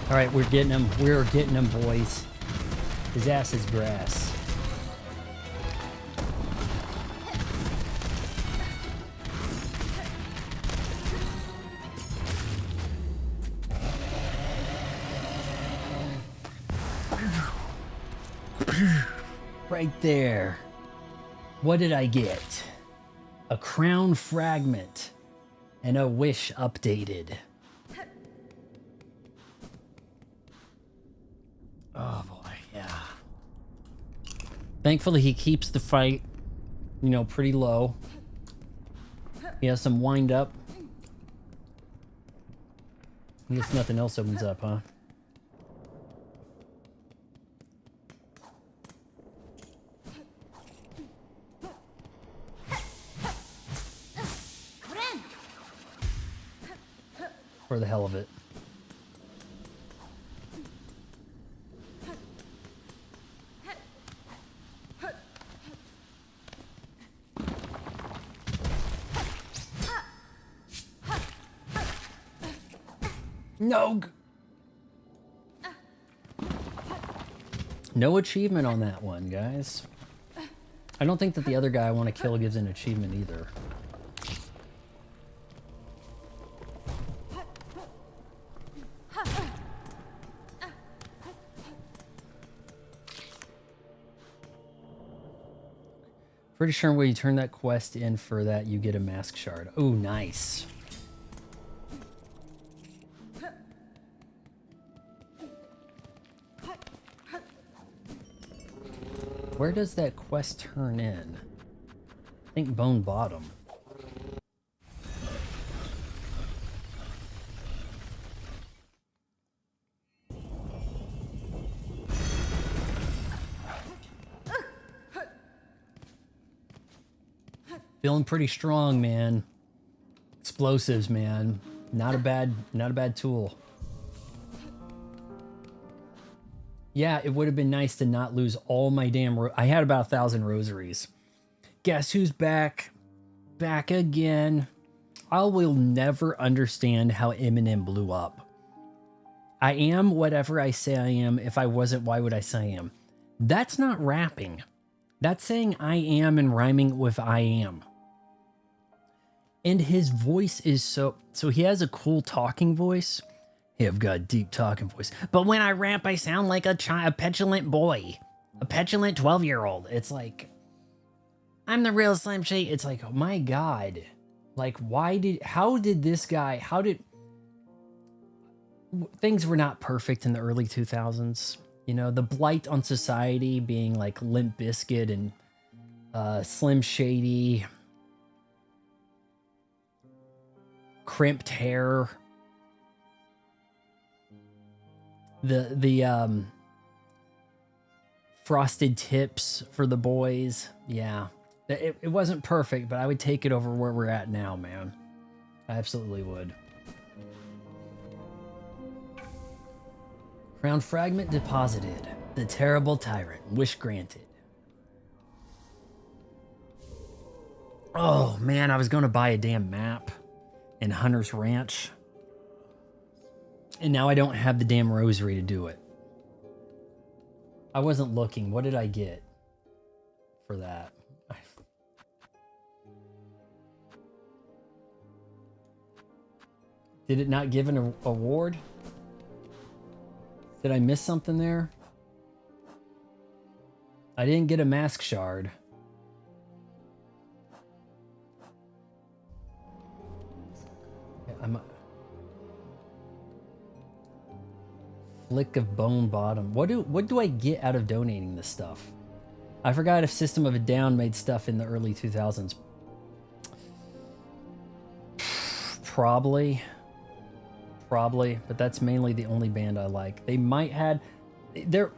All right, we're getting him. We're getting him, boys. His ass is grass. Right there. What did I get? A crown fragment and a wish updated. Oh boy, yeah. Thankfully he keeps the fight, you know, pretty low. He has some wind up. I guess nothing else opens up, huh? For the hell of it. No. No achievement on that one, guys. I don't think that the other guy I want to kill gives an achievement either. Pretty sure when you turn that quest in for that, you get a mask shard. Oh, nice. Where does that quest turn in? I think Bone Bottom. Feeling pretty strong, man. Explosives, man. Not a bad tool. Yeah, it would have been nice to not lose all my damn I had about 1,000 rosaries. Guess who's back? Back again. I will never understand how Eminem blew up. I am whatever I say I am. If I wasn't, why would I say I am? That's not rapping. That's saying I am and rhyming with I am. And his voice is so he has a cool talking voice. Hey, I've got a deep talking voice. But when I rap, I sound like a petulant boy. A petulant 12-year-old. It's like, I'm the real Slim Shady. It's like, oh my God. Like, how did this guy, things were not perfect in the early 2000s. You know, the blight on society being like Limp Bizkit and Slim Shady. Crimped hair. The frosted tips for the boys. Yeah. It wasn't perfect, but I would take it over where we're at now, man. I absolutely would. Crown fragment deposited. The terrible tyrant. Wish granted. Oh, man, I was going to buy a damn map in Hunter's Ranch. And now I don't have the damn rosary to do it. I wasn't looking. What did I get for that? Did it not give an award? Did I miss something there? I didn't get a mask shard. Flick of bone bottom. What do I get out of donating this stuff? I forgot if System of a Down made stuff in the early 2000s. Probably, but that's mainly the only band I like. They might had there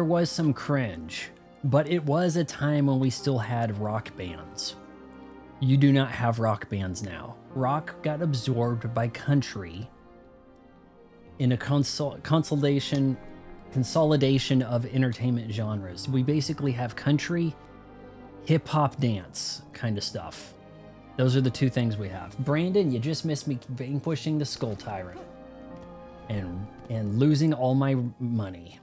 was some cringe, but it was a time when we still had rock bands. You do not have rock bands now. Rock got absorbed by country in a consolidation of entertainment genres. We basically have country, hip-hop, dance kind of stuff. Those are the two things we have. Brandon, you just missed me vanquishing the Skull Tyrant and losing all my money.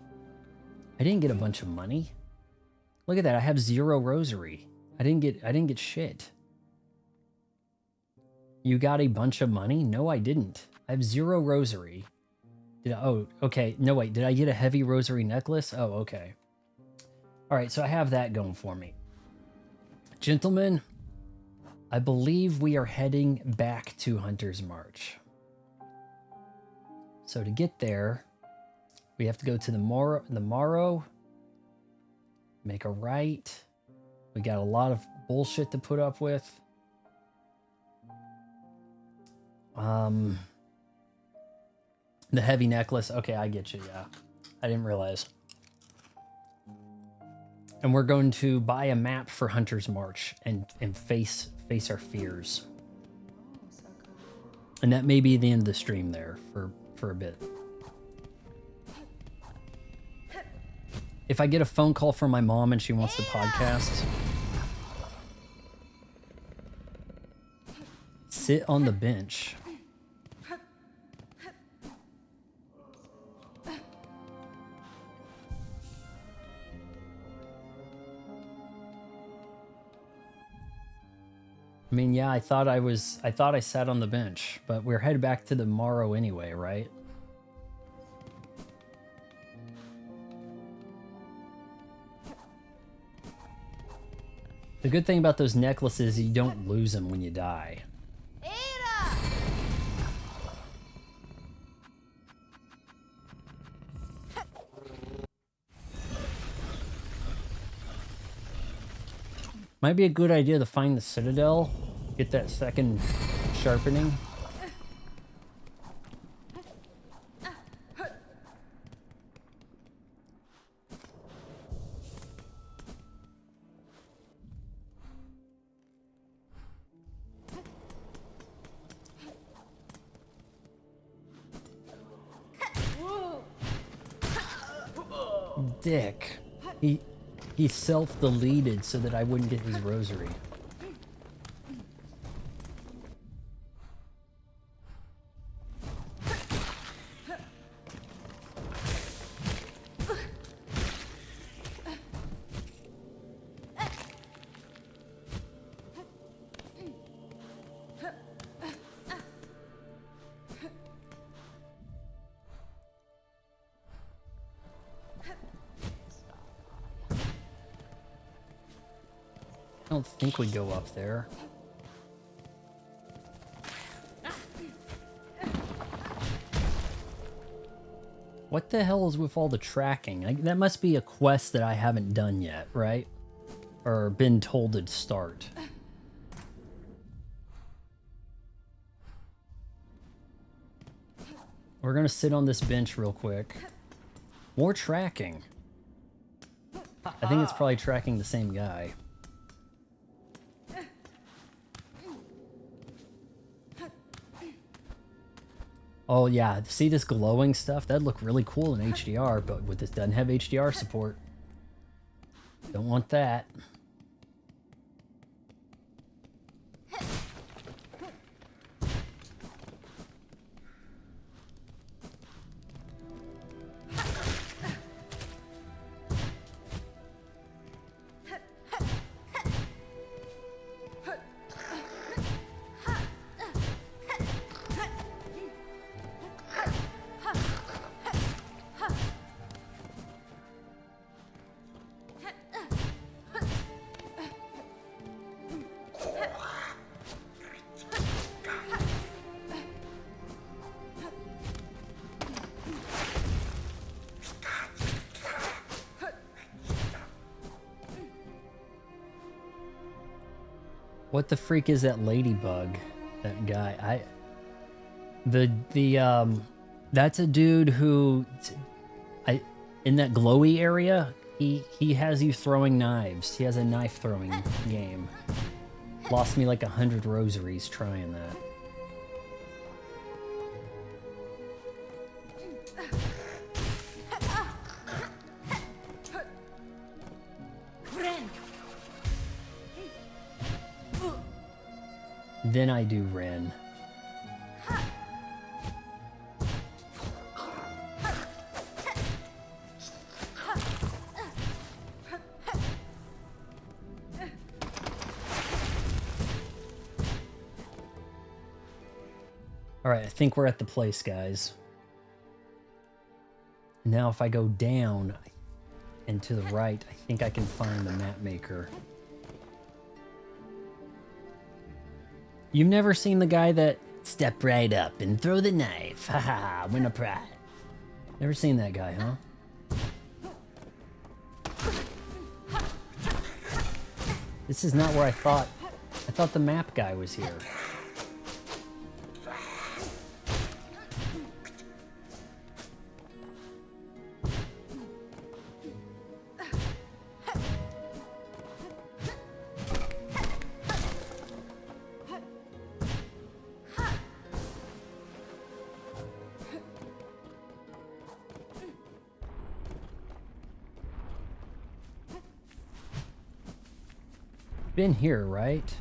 I didn't get a bunch of money. Look at that. I have 0 rosary. I didn't get shit. You got a bunch of money? No, I didn't. I have 0 rosary. Oh, okay. No, wait. Did I get a heavy rosary necklace? Oh, okay. All right, so I have that going for me. Gentlemen, I believe we are heading back to Hunter's March. So to get there, we have to go to the Morrow, make a right. We got a lot of bullshit to put up with. The heavy necklace. Okay, I get you. Yeah, I didn't realize. And we're going to buy a map for Hunter's March and face our fears. And that may be the end of the stream there for a bit. If I get a phone call from my mom and she wants to podcast, sit on the bench. I mean, yeah, I thought I sat on the bench, but we're headed back to the Morrow anyway, right? The good thing about those necklaces is you don't lose them when you die. Might be a good idea to find the Citadel, get that second sharpening. Dick. He self-deleted so that I wouldn't get his rosary. I don't think we go up there. What the hell is with all the tracking? That must be a quest that I haven't done yet, right? Or been told to start. We're gonna sit on this bench real quick. More tracking. I think it's probably tracking the same guy. Oh yeah, see this glowing stuff? That'd look really cool in HDR, but this doesn't have HDR support. Don't want that. What the freak is that ladybug? That guy. That's a dude who in that glowy area, he has you throwing knives. He has a knife throwing game. Lost me like 100 rosaries trying that. Then I do Ren. Alright, I think we're at the place, guys. Now if I go down and to the right, I think I can find the map maker. You've never seen the guy that step right up and throw the knife. Haha, win a prize. Never seen that guy, huh? This is not where I thought. I thought the map guy was here. Been here, right?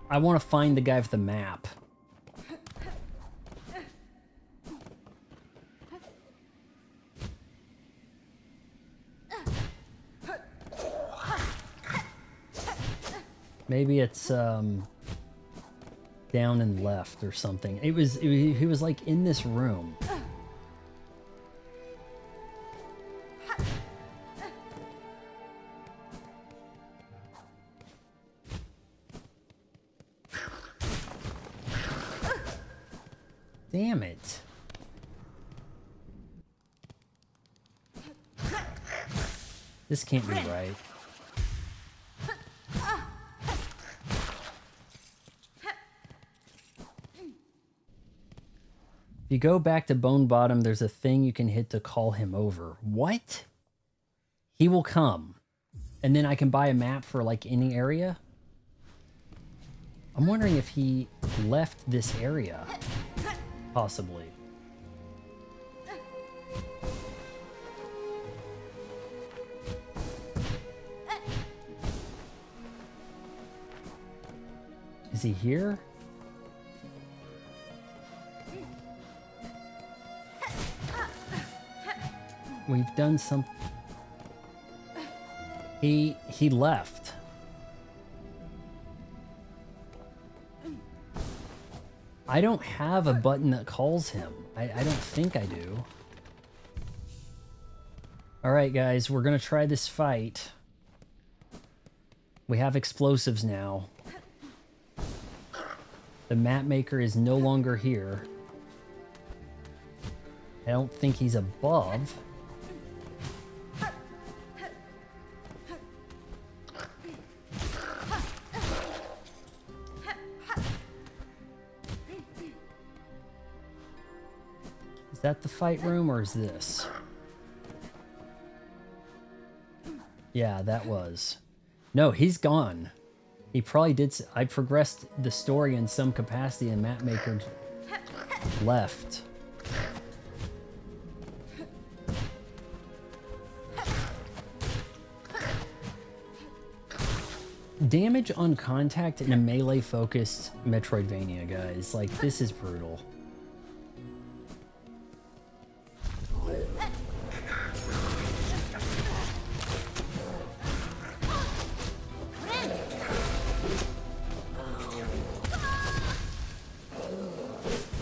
I want to find the guy with the map. Maybe it's down and left or something. He was like in this room. Damn it. This can't be right. If you go back to Bone Bottom, there's a thing you can hit to call him over. What? He will come. And then I can buy a map for like any area? I'm wondering if he left this area. Possibly. Is he here? We've done some... He left. I don't have a button that calls him. I don't think I do. Alright guys, we're gonna try this fight. We have explosives now. The map maker is no longer here. I don't think he's above. Is that the fight room or is this? Yeah, that was. No, he's gone. He probably did. I progressed the story in some capacity and map maker left. Damage on contact in a melee focused Metroidvania, guys. Like, this is brutal.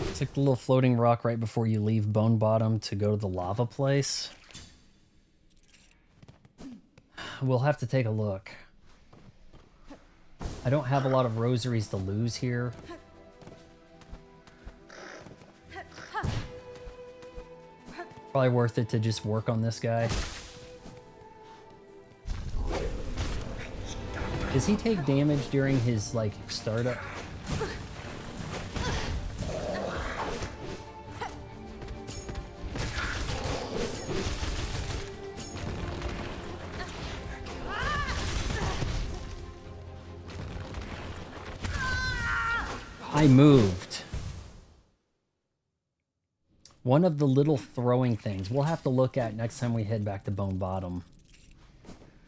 It's like the little floating rock right before you leave Bone Bottom to go to the lava place. We'll have to take a look. I don't have a lot of rosaries to lose here. Probably worth it to just work on this guy. Does he take damage during his, like, startup? I moved. One of the little throwing things we'll have to look at next time we head back to Bone Bottom.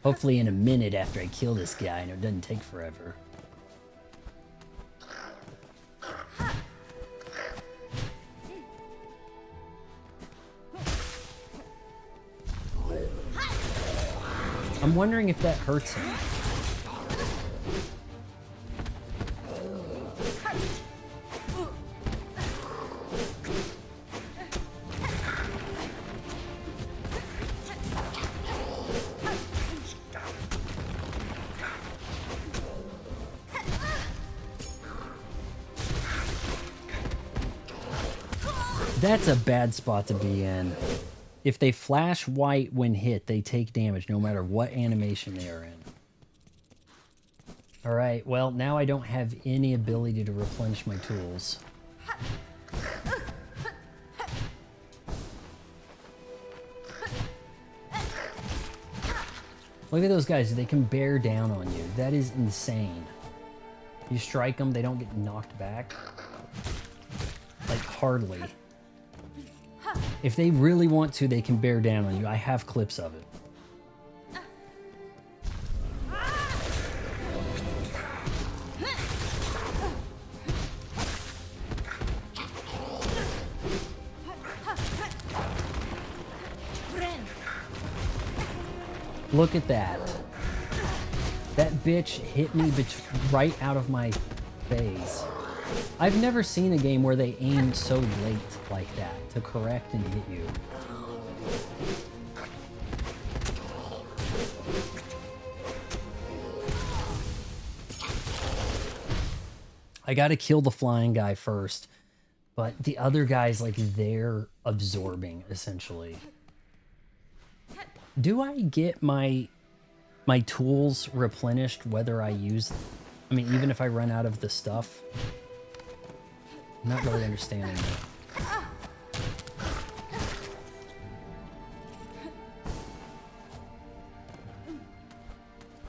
Hopefully in a minute after I kill this guy, and it doesn't take forever. I'm wondering if that hurts him. That's a bad spot to be in. If they flash white when hit, they take damage no matter what animation they are in. Alright, well, now I don't have any ability to replenish my tools. Look at those guys, they can bear down on you. That is insane. You strike them, they don't get knocked back. Like, hardly. If they really want to, they can bear down on you. I have clips of it. Look at that. That bitch hit me right out of my face. I've never seen a game where they aim so late like that to correct and hit you. I gotta kill the flying guy first, but the other guy's like they're absorbing essentially. Do I get my tools replenished whether I use, I mean, even if I run out of the stuff? I'm not really understanding it.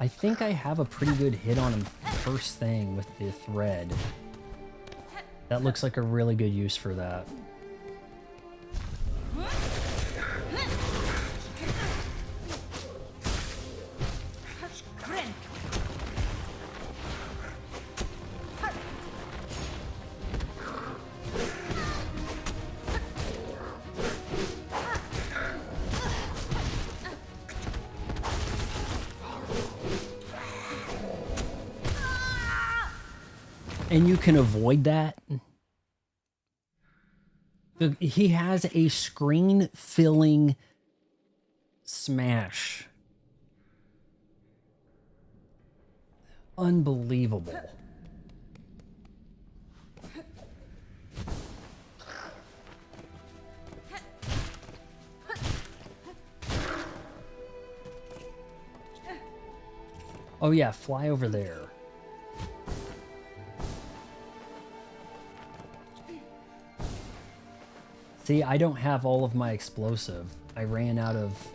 I think I have a pretty good hit on him first thing with the thread. That looks like a really good use for that. And you can avoid that. He has a screen-filling smash. Unbelievable. Oh yeah, fly over there. See, I don't have all of my explosive. I ran out of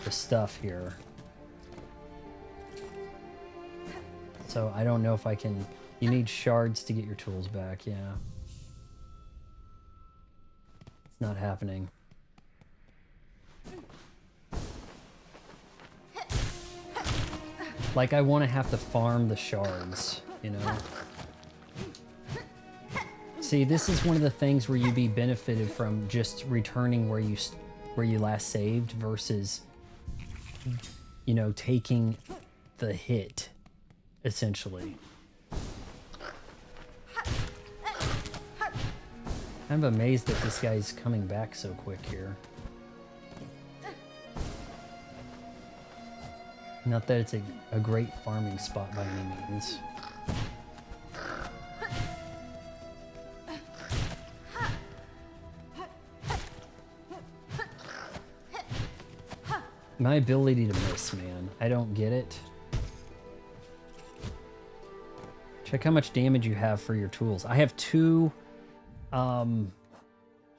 the stuff here. So I don't know if I can... You need shards to get your tools back, yeah. It's not happening. Like, I want to have to farm the shards, you know? See, this is one of the things where you'd be benefited from just returning where you last saved versus, you know, taking the hit, essentially. I'm amazed that this guy's coming back so quick here. Not that it's a great farming spot by any means. My ability to miss, man. I don't get it. Check how much damage you have for your tools. I have 2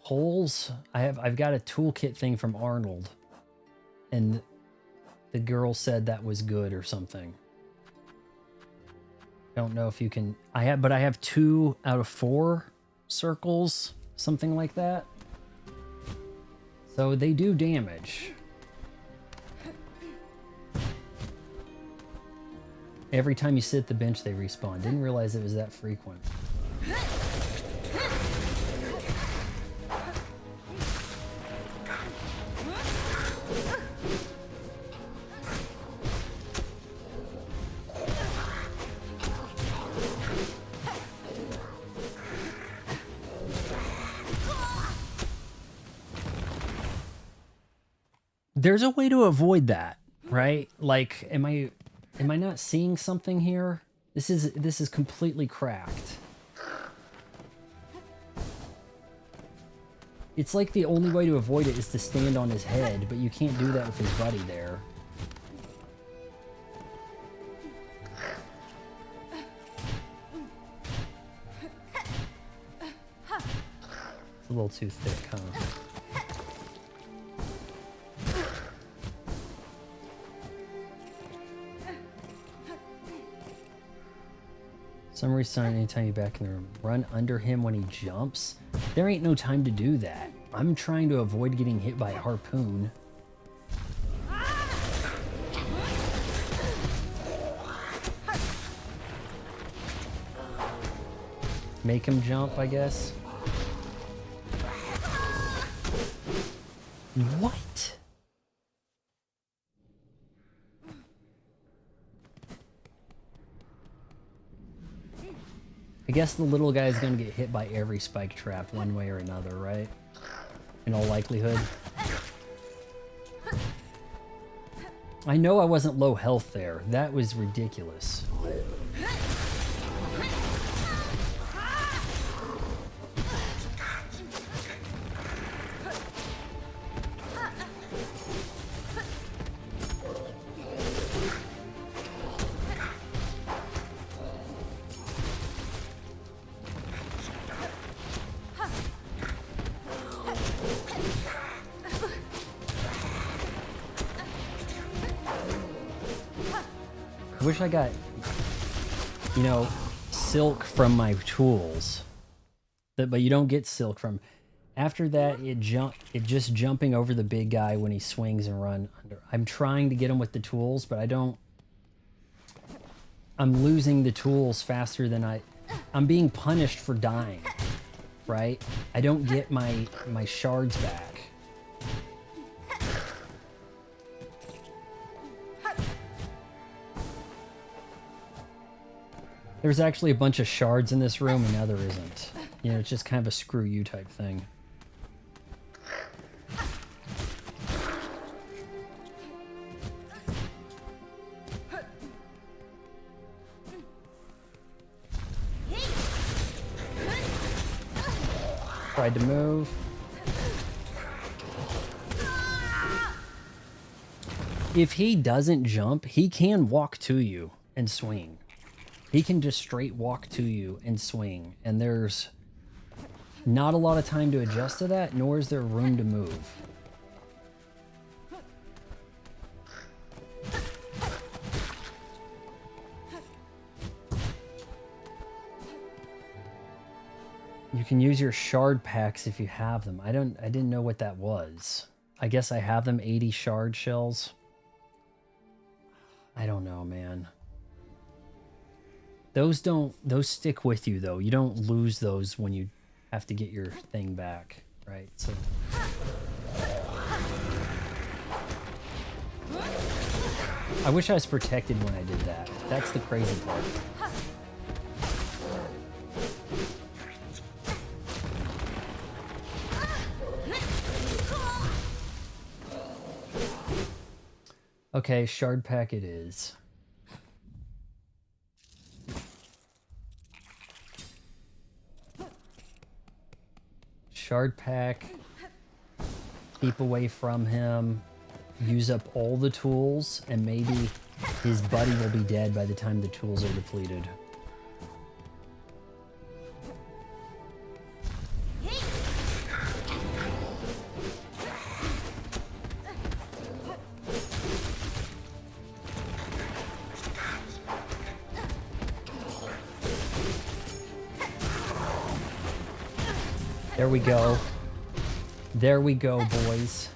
holes. I've got a toolkit thing from Arnold. And the girl said that was good or something. Don't know if you can. I have 2 out of 4 circles, something like that. So they do damage. Every time you sit at the bench, they respawn. Didn't realize it was that frequent. There's a way to avoid that, right? Like, am I not seeing something here? This is completely cracked. It's like the only way to avoid it is to stand on his head, but you can't do that with his buddy there. It's a little too thick, huh? Summary sign anytime you back in the room. Run under him when he jumps. There ain't no time to do that. I'm trying to avoid getting hit by a harpoon. Make him jump, I guess. What? I guess the little guy is going to get hit by every spike trap one way or another, right? In all likelihood. I know I wasn't low health there. That was ridiculous. I wish I got, you know, silk from my tools. But you don't get silk from. After that, it just jumping over the big guy when he swings and run under. I'm trying to get him with the tools, but I don't. I'm losing the tools faster than I'm being punished for dying, right? I don't get my shards back. There's actually a bunch of shards in this room, and now there isn't. You know, it's just kind of a screw you type thing. Tried to move. If he doesn't jump, he can walk to you and swing. He can just straight walk to you and swing, and there's not a lot of time to adjust to that, nor is there room to move. You can use your shard packs if you have them. I didn't know what that was. I guess I have them 80 shard shells. I don't know, man. Those stick with you though. You don't lose those when you have to get your thing back, right? So I wish I was protected when I did that. That's the crazy part. Okay, shard pack it is. Shard pack. Keep away from him. use up all the tools, and maybe his buddy will be dead by the time the tools are depleted. There we go. There we go, boys.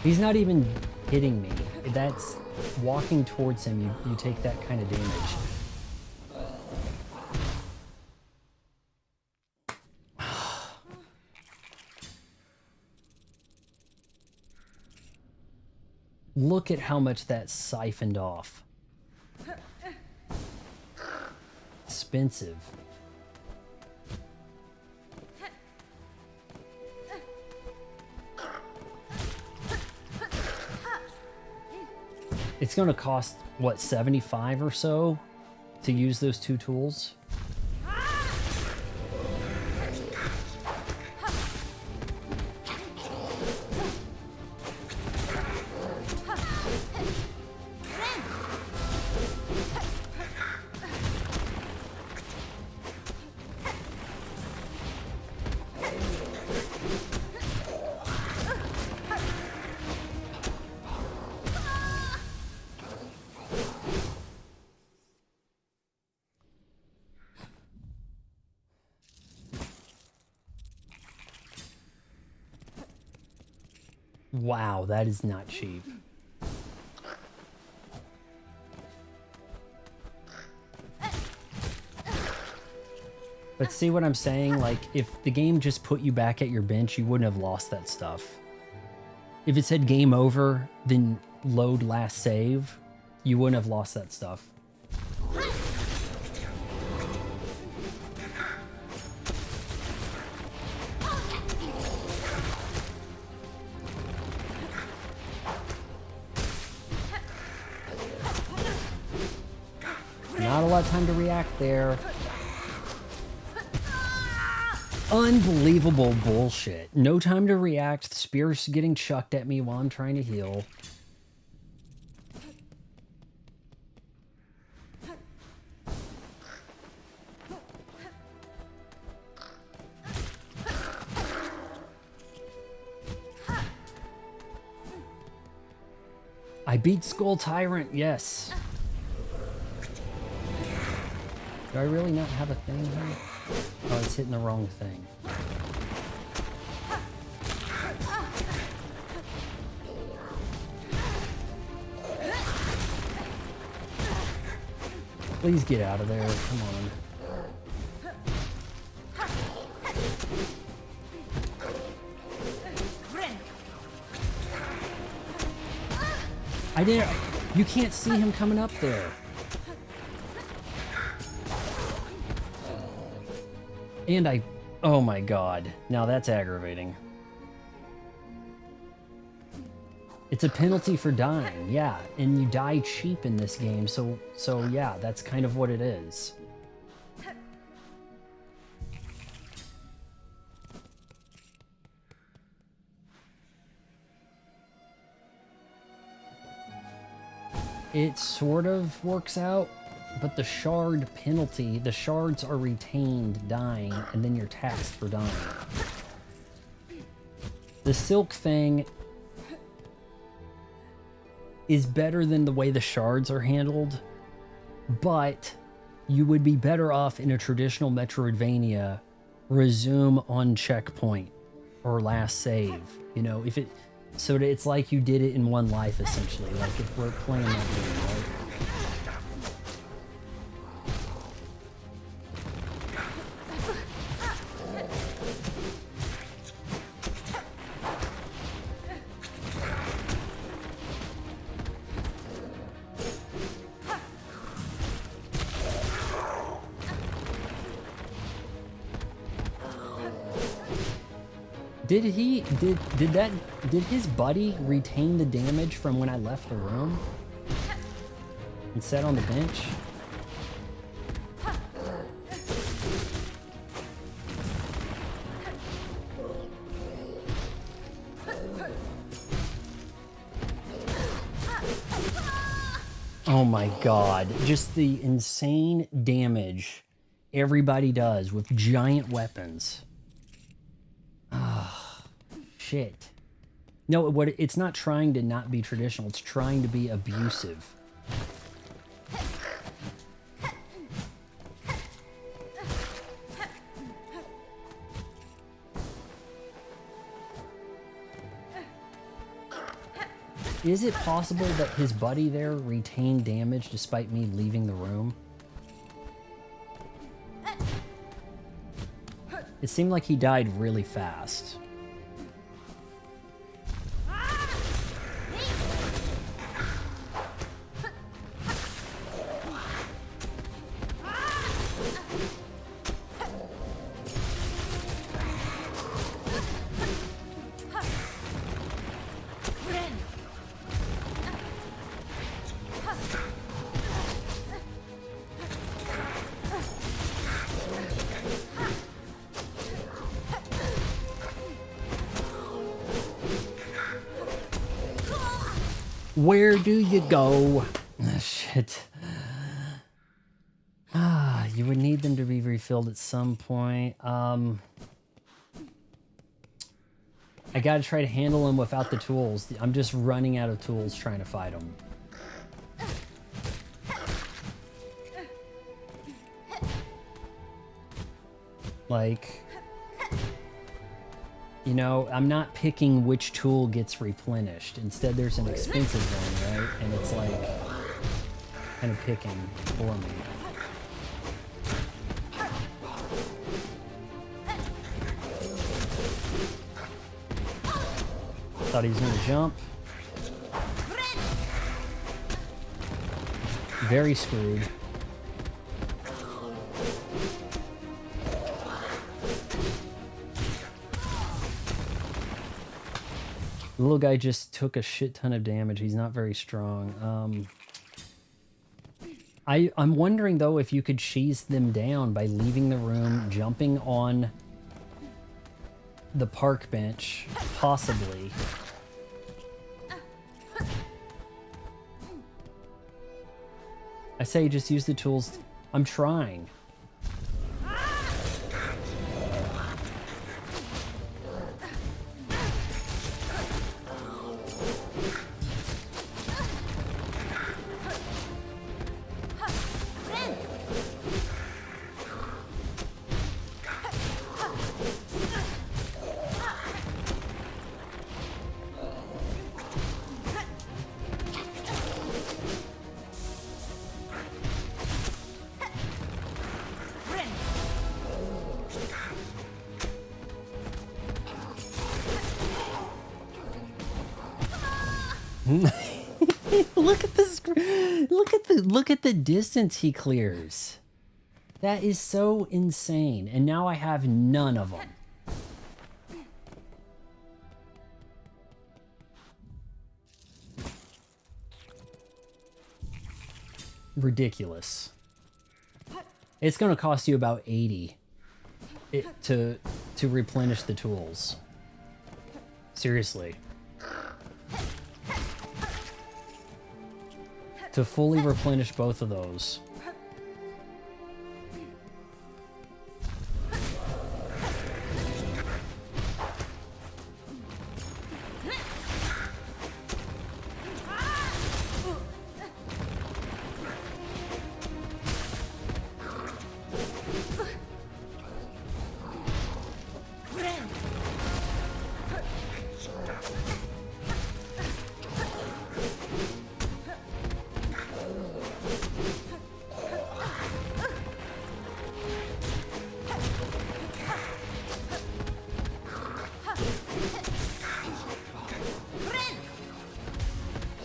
He's not even hitting me. That's walking towards him, you take that kind of damage. Look at how much that siphoned off. Expensive. It's going to cost, what, 75 or so to use those two tools? Wow, that is not cheap. But see what I'm saying? Like, if the game just put you back at your bench, you wouldn't have lost that stuff. If it said game over, then load last save, you wouldn't have lost that stuff. Not a lot of time to react there. Unbelievable bullshit. No time to react. Spear's getting chucked at me while I'm trying to heal. I beat Skull Tyrant, yes. Do I really not have a thing here? Oh, it's hitting the wrong thing. Please get out of there, come on. I didn't, you can't see him coming up there. And oh my god, now that's aggravating. It's a penalty for dying, yeah, and you die cheap in this game, so yeah, that's kind of what it is. It sort of works out. But the shard penalty, the shards are retained dying, and then you're taxed for dying. The silk thing is better than the way the shards are handled, but you would be better off in a traditional Metroidvania, resume on checkpoint or last save. You know, if it, so it's like you did it in one life essentially, like if we're playing that game, right? Did his buddy retain the damage from when I left the room and sat on the bench? Oh my god, just the insane damage everybody does with giant weapons. Ah, shit. No, it's not trying to not be traditional, it's trying to be abusive. Is it possible that his buddy there retained damage despite me leaving the room? It seemed like he died really fast. Where do you go? Oh, shit. Ah, you would need them to be refilled at some point. I gotta try to handle them without the tools. I'm just running out of tools trying to fight them. Like, you know, I'm not picking which tool gets replenished. Instead, there's an expensive one, right? And it's like, kind of picking for me. Thought he was gonna jump. Very screwed. The little guy just took a shit ton of damage. He's not very strong. I'm wondering, though, if you could cheese them down by leaving the room, jumping on the park bench, possibly. I say just use the tools. I'm trying. Look at this! Look at the distance he clears. That is so insane. And now I have none of them. Ridiculous. It's going to cost you about 80 to replenish the tools. Seriously. To fully replenish both of those.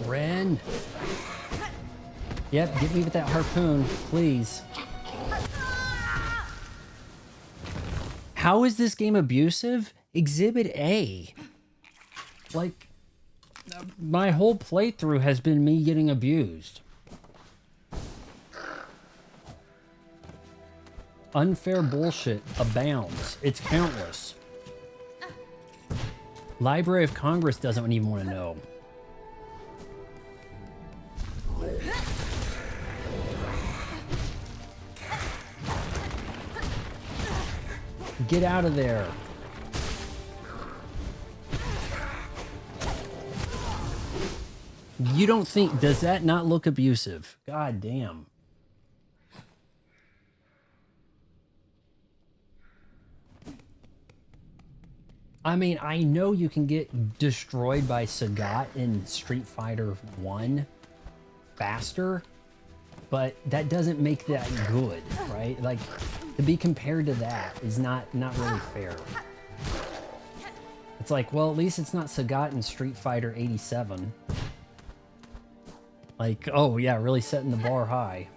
Ren! Yep, get me with that harpoon, please. How is this game abusive? Exhibit A. Like, my whole playthrough has been me getting abused. Unfair bullshit abounds. It's countless. Library of Congress doesn't even want to know. Get out of there. You don't think, does that not look abusive? God damn. I mean, I know you can get destroyed by Sagat in Street Fighter 1 faster, but that doesn't make that good, right? Like, to be compared to that is not really fair. It's like, well, at least it's not Sagat in Street Fighter 87. Like, oh yeah, really setting the bar high.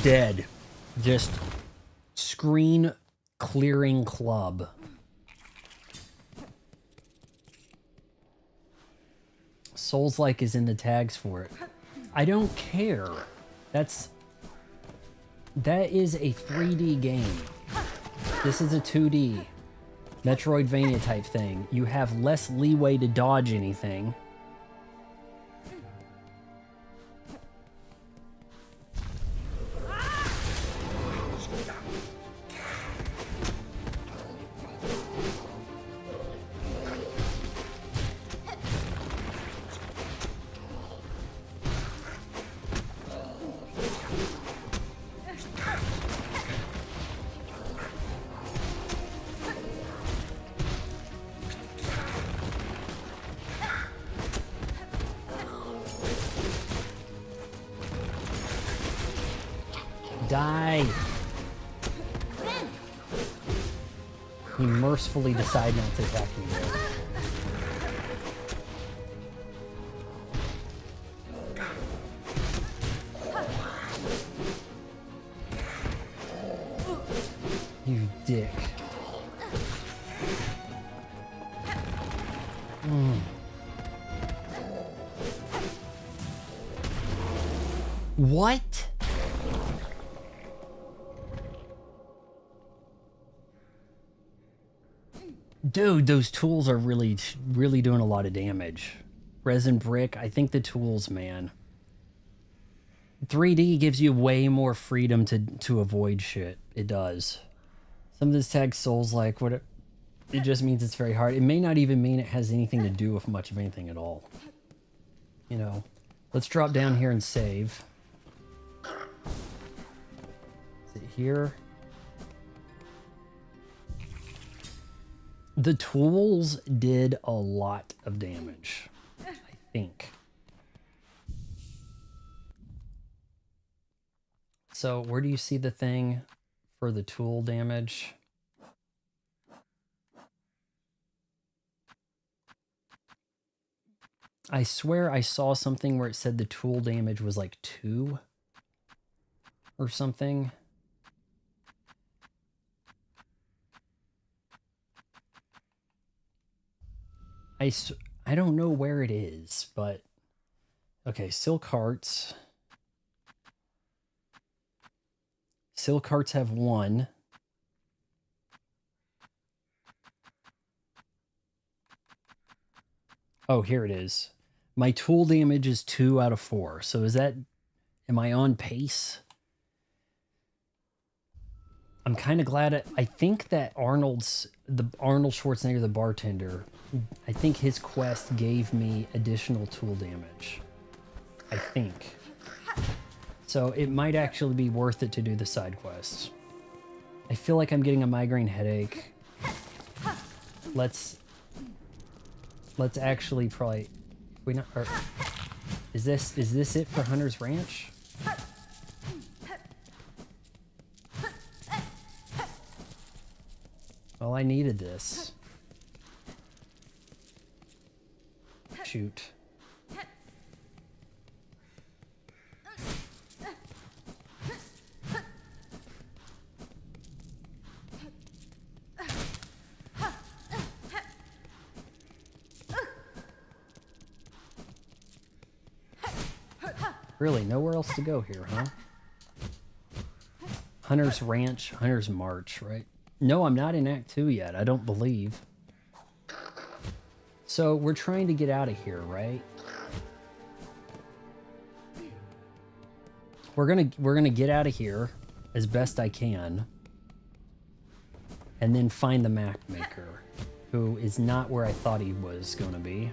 Dead. Just screen clearing club. Souls-like is in the tags for it. I don't care. That is a 3D game. This is a 2D Metroidvania type thing. You have less leeway to dodge anything. Die! He mercifully decided not to attack me there. You dick. What? Dude, those tools are really doing a lot of damage. Resin brick, I think the tools, man. 3D gives you way more freedom to avoid shit. It does. Some of this tag Souls-like, what it just means it's very hard. It may not even mean it has anything to do with much of anything at all. You know, let's drop down here and save. Is it here? The tools did a lot of damage, I think. So where do you see the thing for the tool damage? I swear I saw something where it said the tool damage was like 2 or something. I don't know where it is, but okay, silk hearts. Silk hearts have 1. Oh, here it is. My tool damage is 2 out of 4. So am I on pace? I'm kind of glad I think that Arnold Schwarzenegger, the bartender, I think his quest gave me additional tool damage. I think. So it might actually be worth it to do the side quests. I feel like I'm getting a migraine headache. Let's actually probably is this it for Hunter's Ranch? Well, I needed this. shoot. Really, nowhere else to go here, huh? Hunter's Ranch, Hunter's March, right? No, I'm not in Act 2 yet. I don't believe. So we're trying to get out of here, right? We're gonna get out of here as best I can, and then find the map maker, who is not where I thought he was gonna be.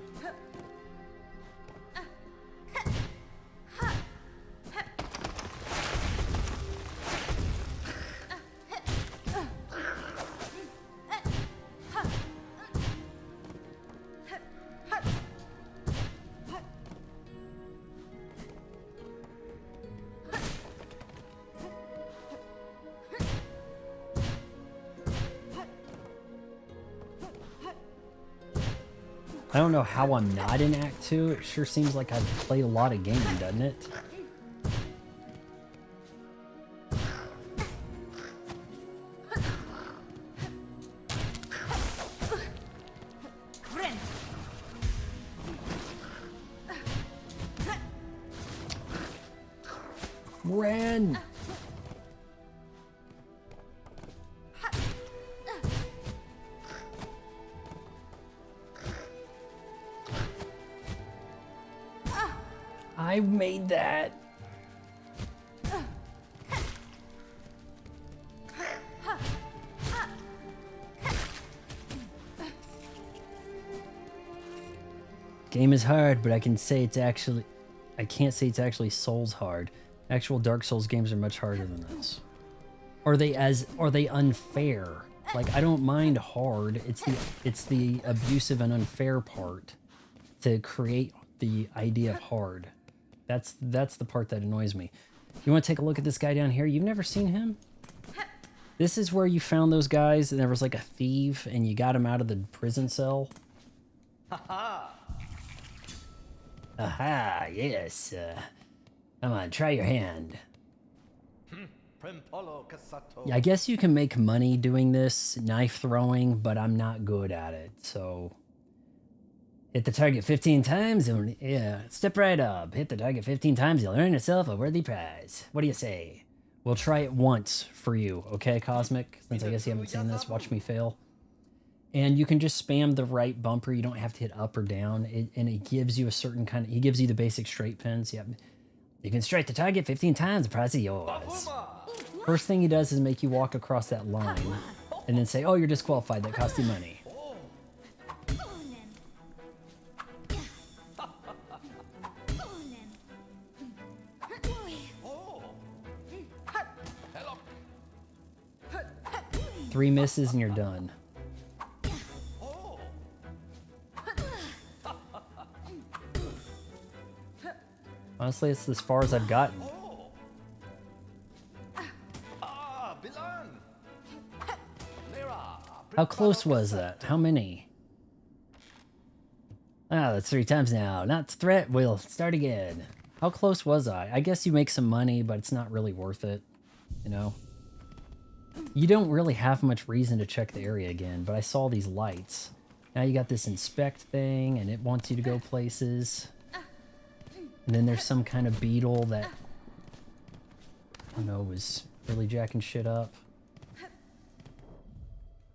I don't know how I'm not in Act 2. It sure seems like I've played a lot of game, doesn't it? Ren! I made that. Game is hard, but I can't say it's actually Souls hard. Actual Dark Souls games are much harder than this. Are they unfair? Like, I don't mind hard. It's the abusive and unfair part to create the idea of hard. That's the part that annoys me. You want to take a look at this guy down here? You've never seen him? This is where you found those guys and there was like a thief and you got him out of the prison cell. Aha! Aha, yes. Come on, try your hand. Yeah, I guess you can make money doing this, knife throwing, but I'm not good at it, so... Hit the target 15 times, and yeah, step right up. Hit the target 15 times, you'll earn yourself a worthy prize. What do you say? We'll try it once for you, okay, Cosmic? Since I guess you haven't seen this, watch me fail. And you can just spam the right bumper. You don't have to hit up or down. And it gives you a certain kind of... He gives you the basic straight pins. Yep. You can strike the target 15 times, the prize is yours. First thing he does is make you walk across that line. And then say, oh, you're disqualified. That cost you money. Three misses and you're done. Honestly, it's as far as I've gotten. How close was that? How many? Ah, that's 3 times now. Not the threat. We'll start again. How close was I? I guess you make some money, but it's not really worth it. You know? You don't really have much reason to check the area again, but I saw these lights. Now you got this inspect thing, and it wants you to go places. And then there's some kind of beetle that, I don't know, was really jacking shit up.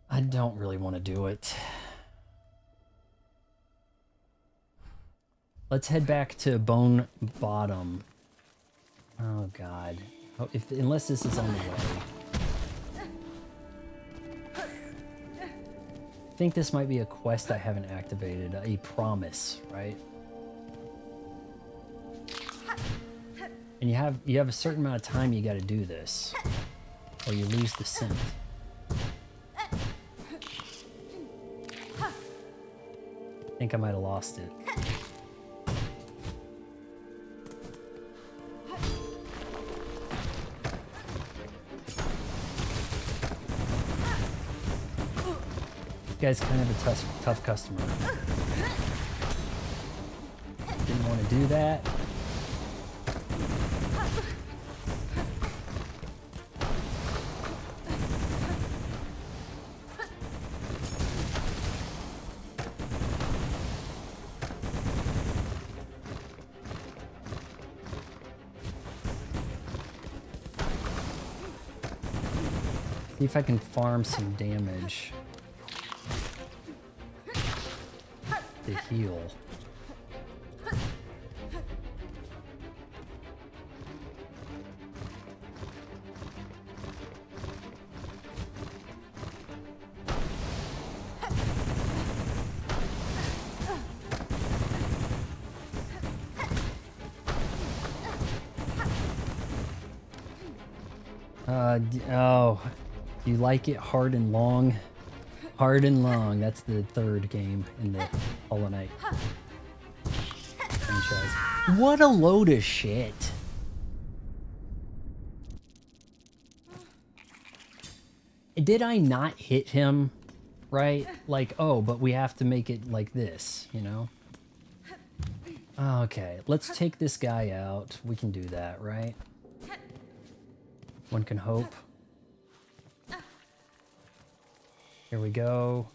I don't really want to do it. Let's head back to Bone Bottom. Oh god. Oh, unless this is on the way. I think this might be a quest I haven't activated. A promise, right? And you have a certain amount of time you got to do this, or you lose the scent. I think I might have lost it. This guy's kind of a tough customer. Didn't want to do that. See if I can farm some damage to heal. Oh, do you like it hard and long? Hard and long. That's the third game in the Hollow Knight franchise. What a load of shit. Did I not hit him? Right? Like, oh, but we have to make it like this, you know? Okay, let's take this guy out. We can do that, right? One can hope. Here we go.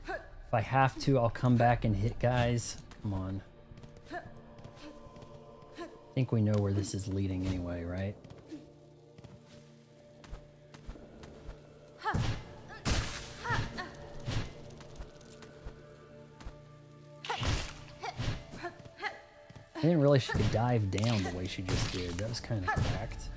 If I have to, I'll come back and hit guys. Come on. I think we know where this is leading anyway, right? I didn't realize she could dive down the way she just did. That was kind of cracked.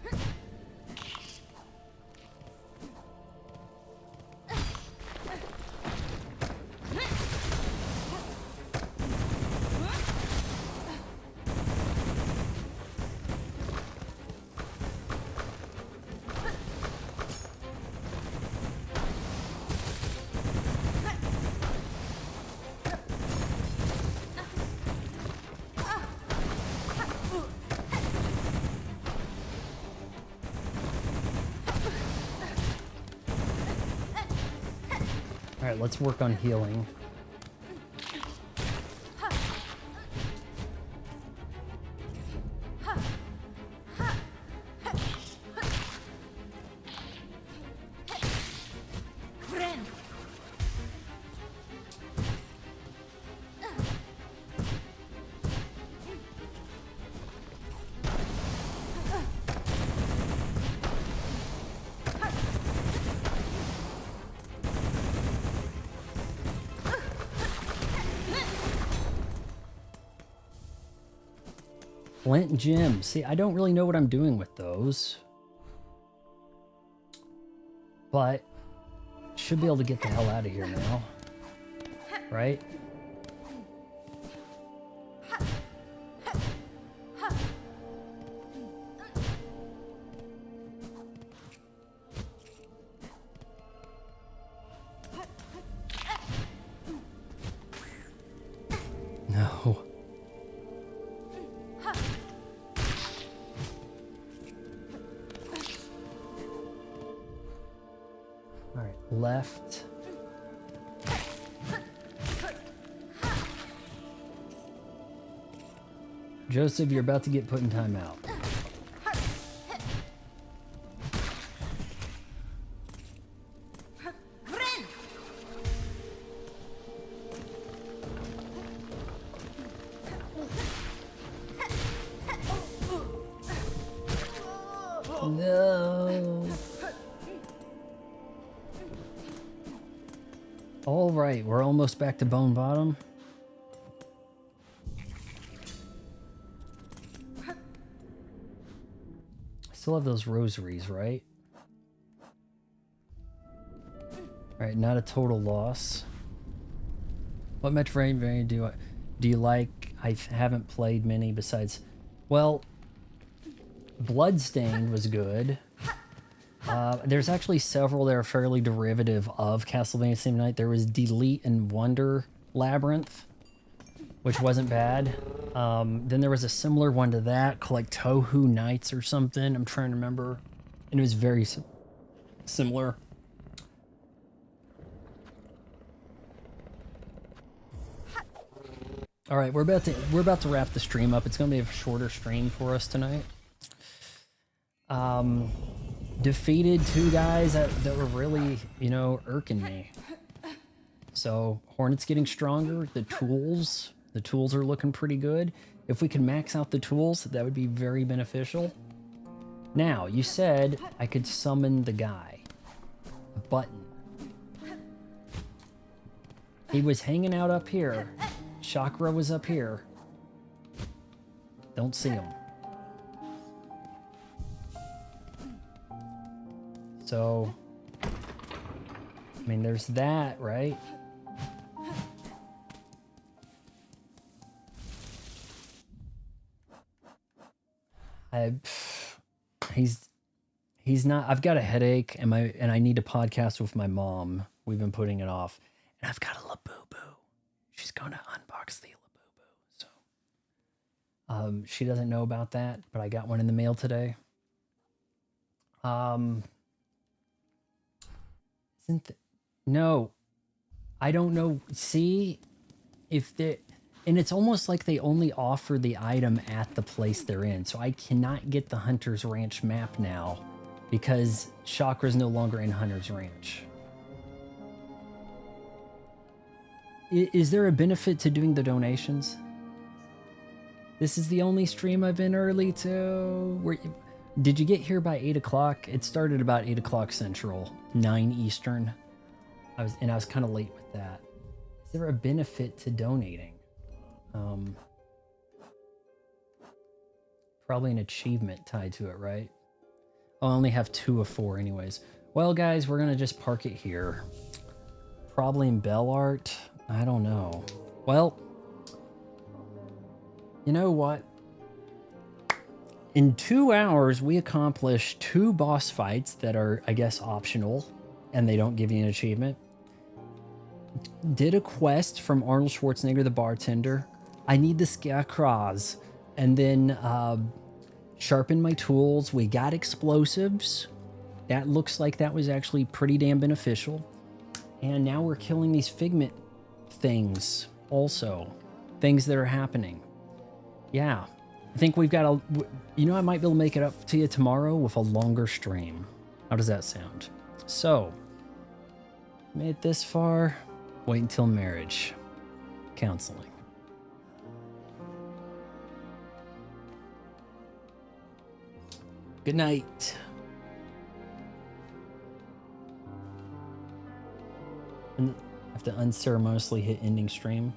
Alright, let's work on healing. Flint gems. See, I don't really know what I'm doing with those. But should be able to get the hell out of here now. Right? No. Alright, left. Joseph, you're about to get put in timeout. No. All right, we're almost back to Bone Bottom. Still have those rosaries, right? All right, not a total loss. What Metroidvania do you like? I haven't played many besides, well, Bloodstained was good. There's actually several that are fairly derivative of Castlevania Symphony of the Night. There was Delete and Wonder Labyrinth, which wasn't bad. Then there was a similar one to that called like Tohu Nights or something. I'm trying to remember. And it was very similar. All right, we're about to wrap the stream up. It's gonna be a shorter stream for us tonight. Defeated 2 guys that were really, you know, irking me. So Hornet's getting stronger. The tools are looking pretty good. If we can max out the tools, that would be very beneficial. Now, you said I could summon the guy. A button. He was hanging out up here. Chakra was up here. Don't see him. So, I mean, there's that, right? He's not. I've got a headache, and I need to podcast with my mom. We've been putting it off, and I've got a Labubu. She's going to unbox the Labubu, so she doesn't know about that, but I got one in the mail today. No, I don't know. See if they. And it's almost like they only offer the item at the place they're in. So I cannot get the Hunter's Ranch map now because Chakra's no longer in Hunter's Ranch. Is there a benefit to doing the donations? This is the only stream I've been early to. Did you get here by 8 o'clock? It started about 8 o'clock Central, 9 Eastern. I was kind of late with that. Is there a benefit to donating? Probably an achievement tied to it, right? I only have 2 of 4 anyways. Well, guys, we're gonna just park it here. Probably in Bellart. I don't know. Well, you know what? In 2 hours, we accomplished 2 boss fights that are, I guess, optional, and they don't give you an achievement. Did a quest from Arnold Schwarzenegger, the bartender. I need the scarecrows. And then sharpen my tools. We got explosives. That looks like that was actually pretty damn beneficial. And now we're killing these figment things also. Things that are happening. Yeah. I think we've got a... You know, I might be able to make it up to you tomorrow with a longer stream. How does that sound? So, made it this far. Wait until marriage. Counseling. Good night. And I have to unceremoniously hit ending stream.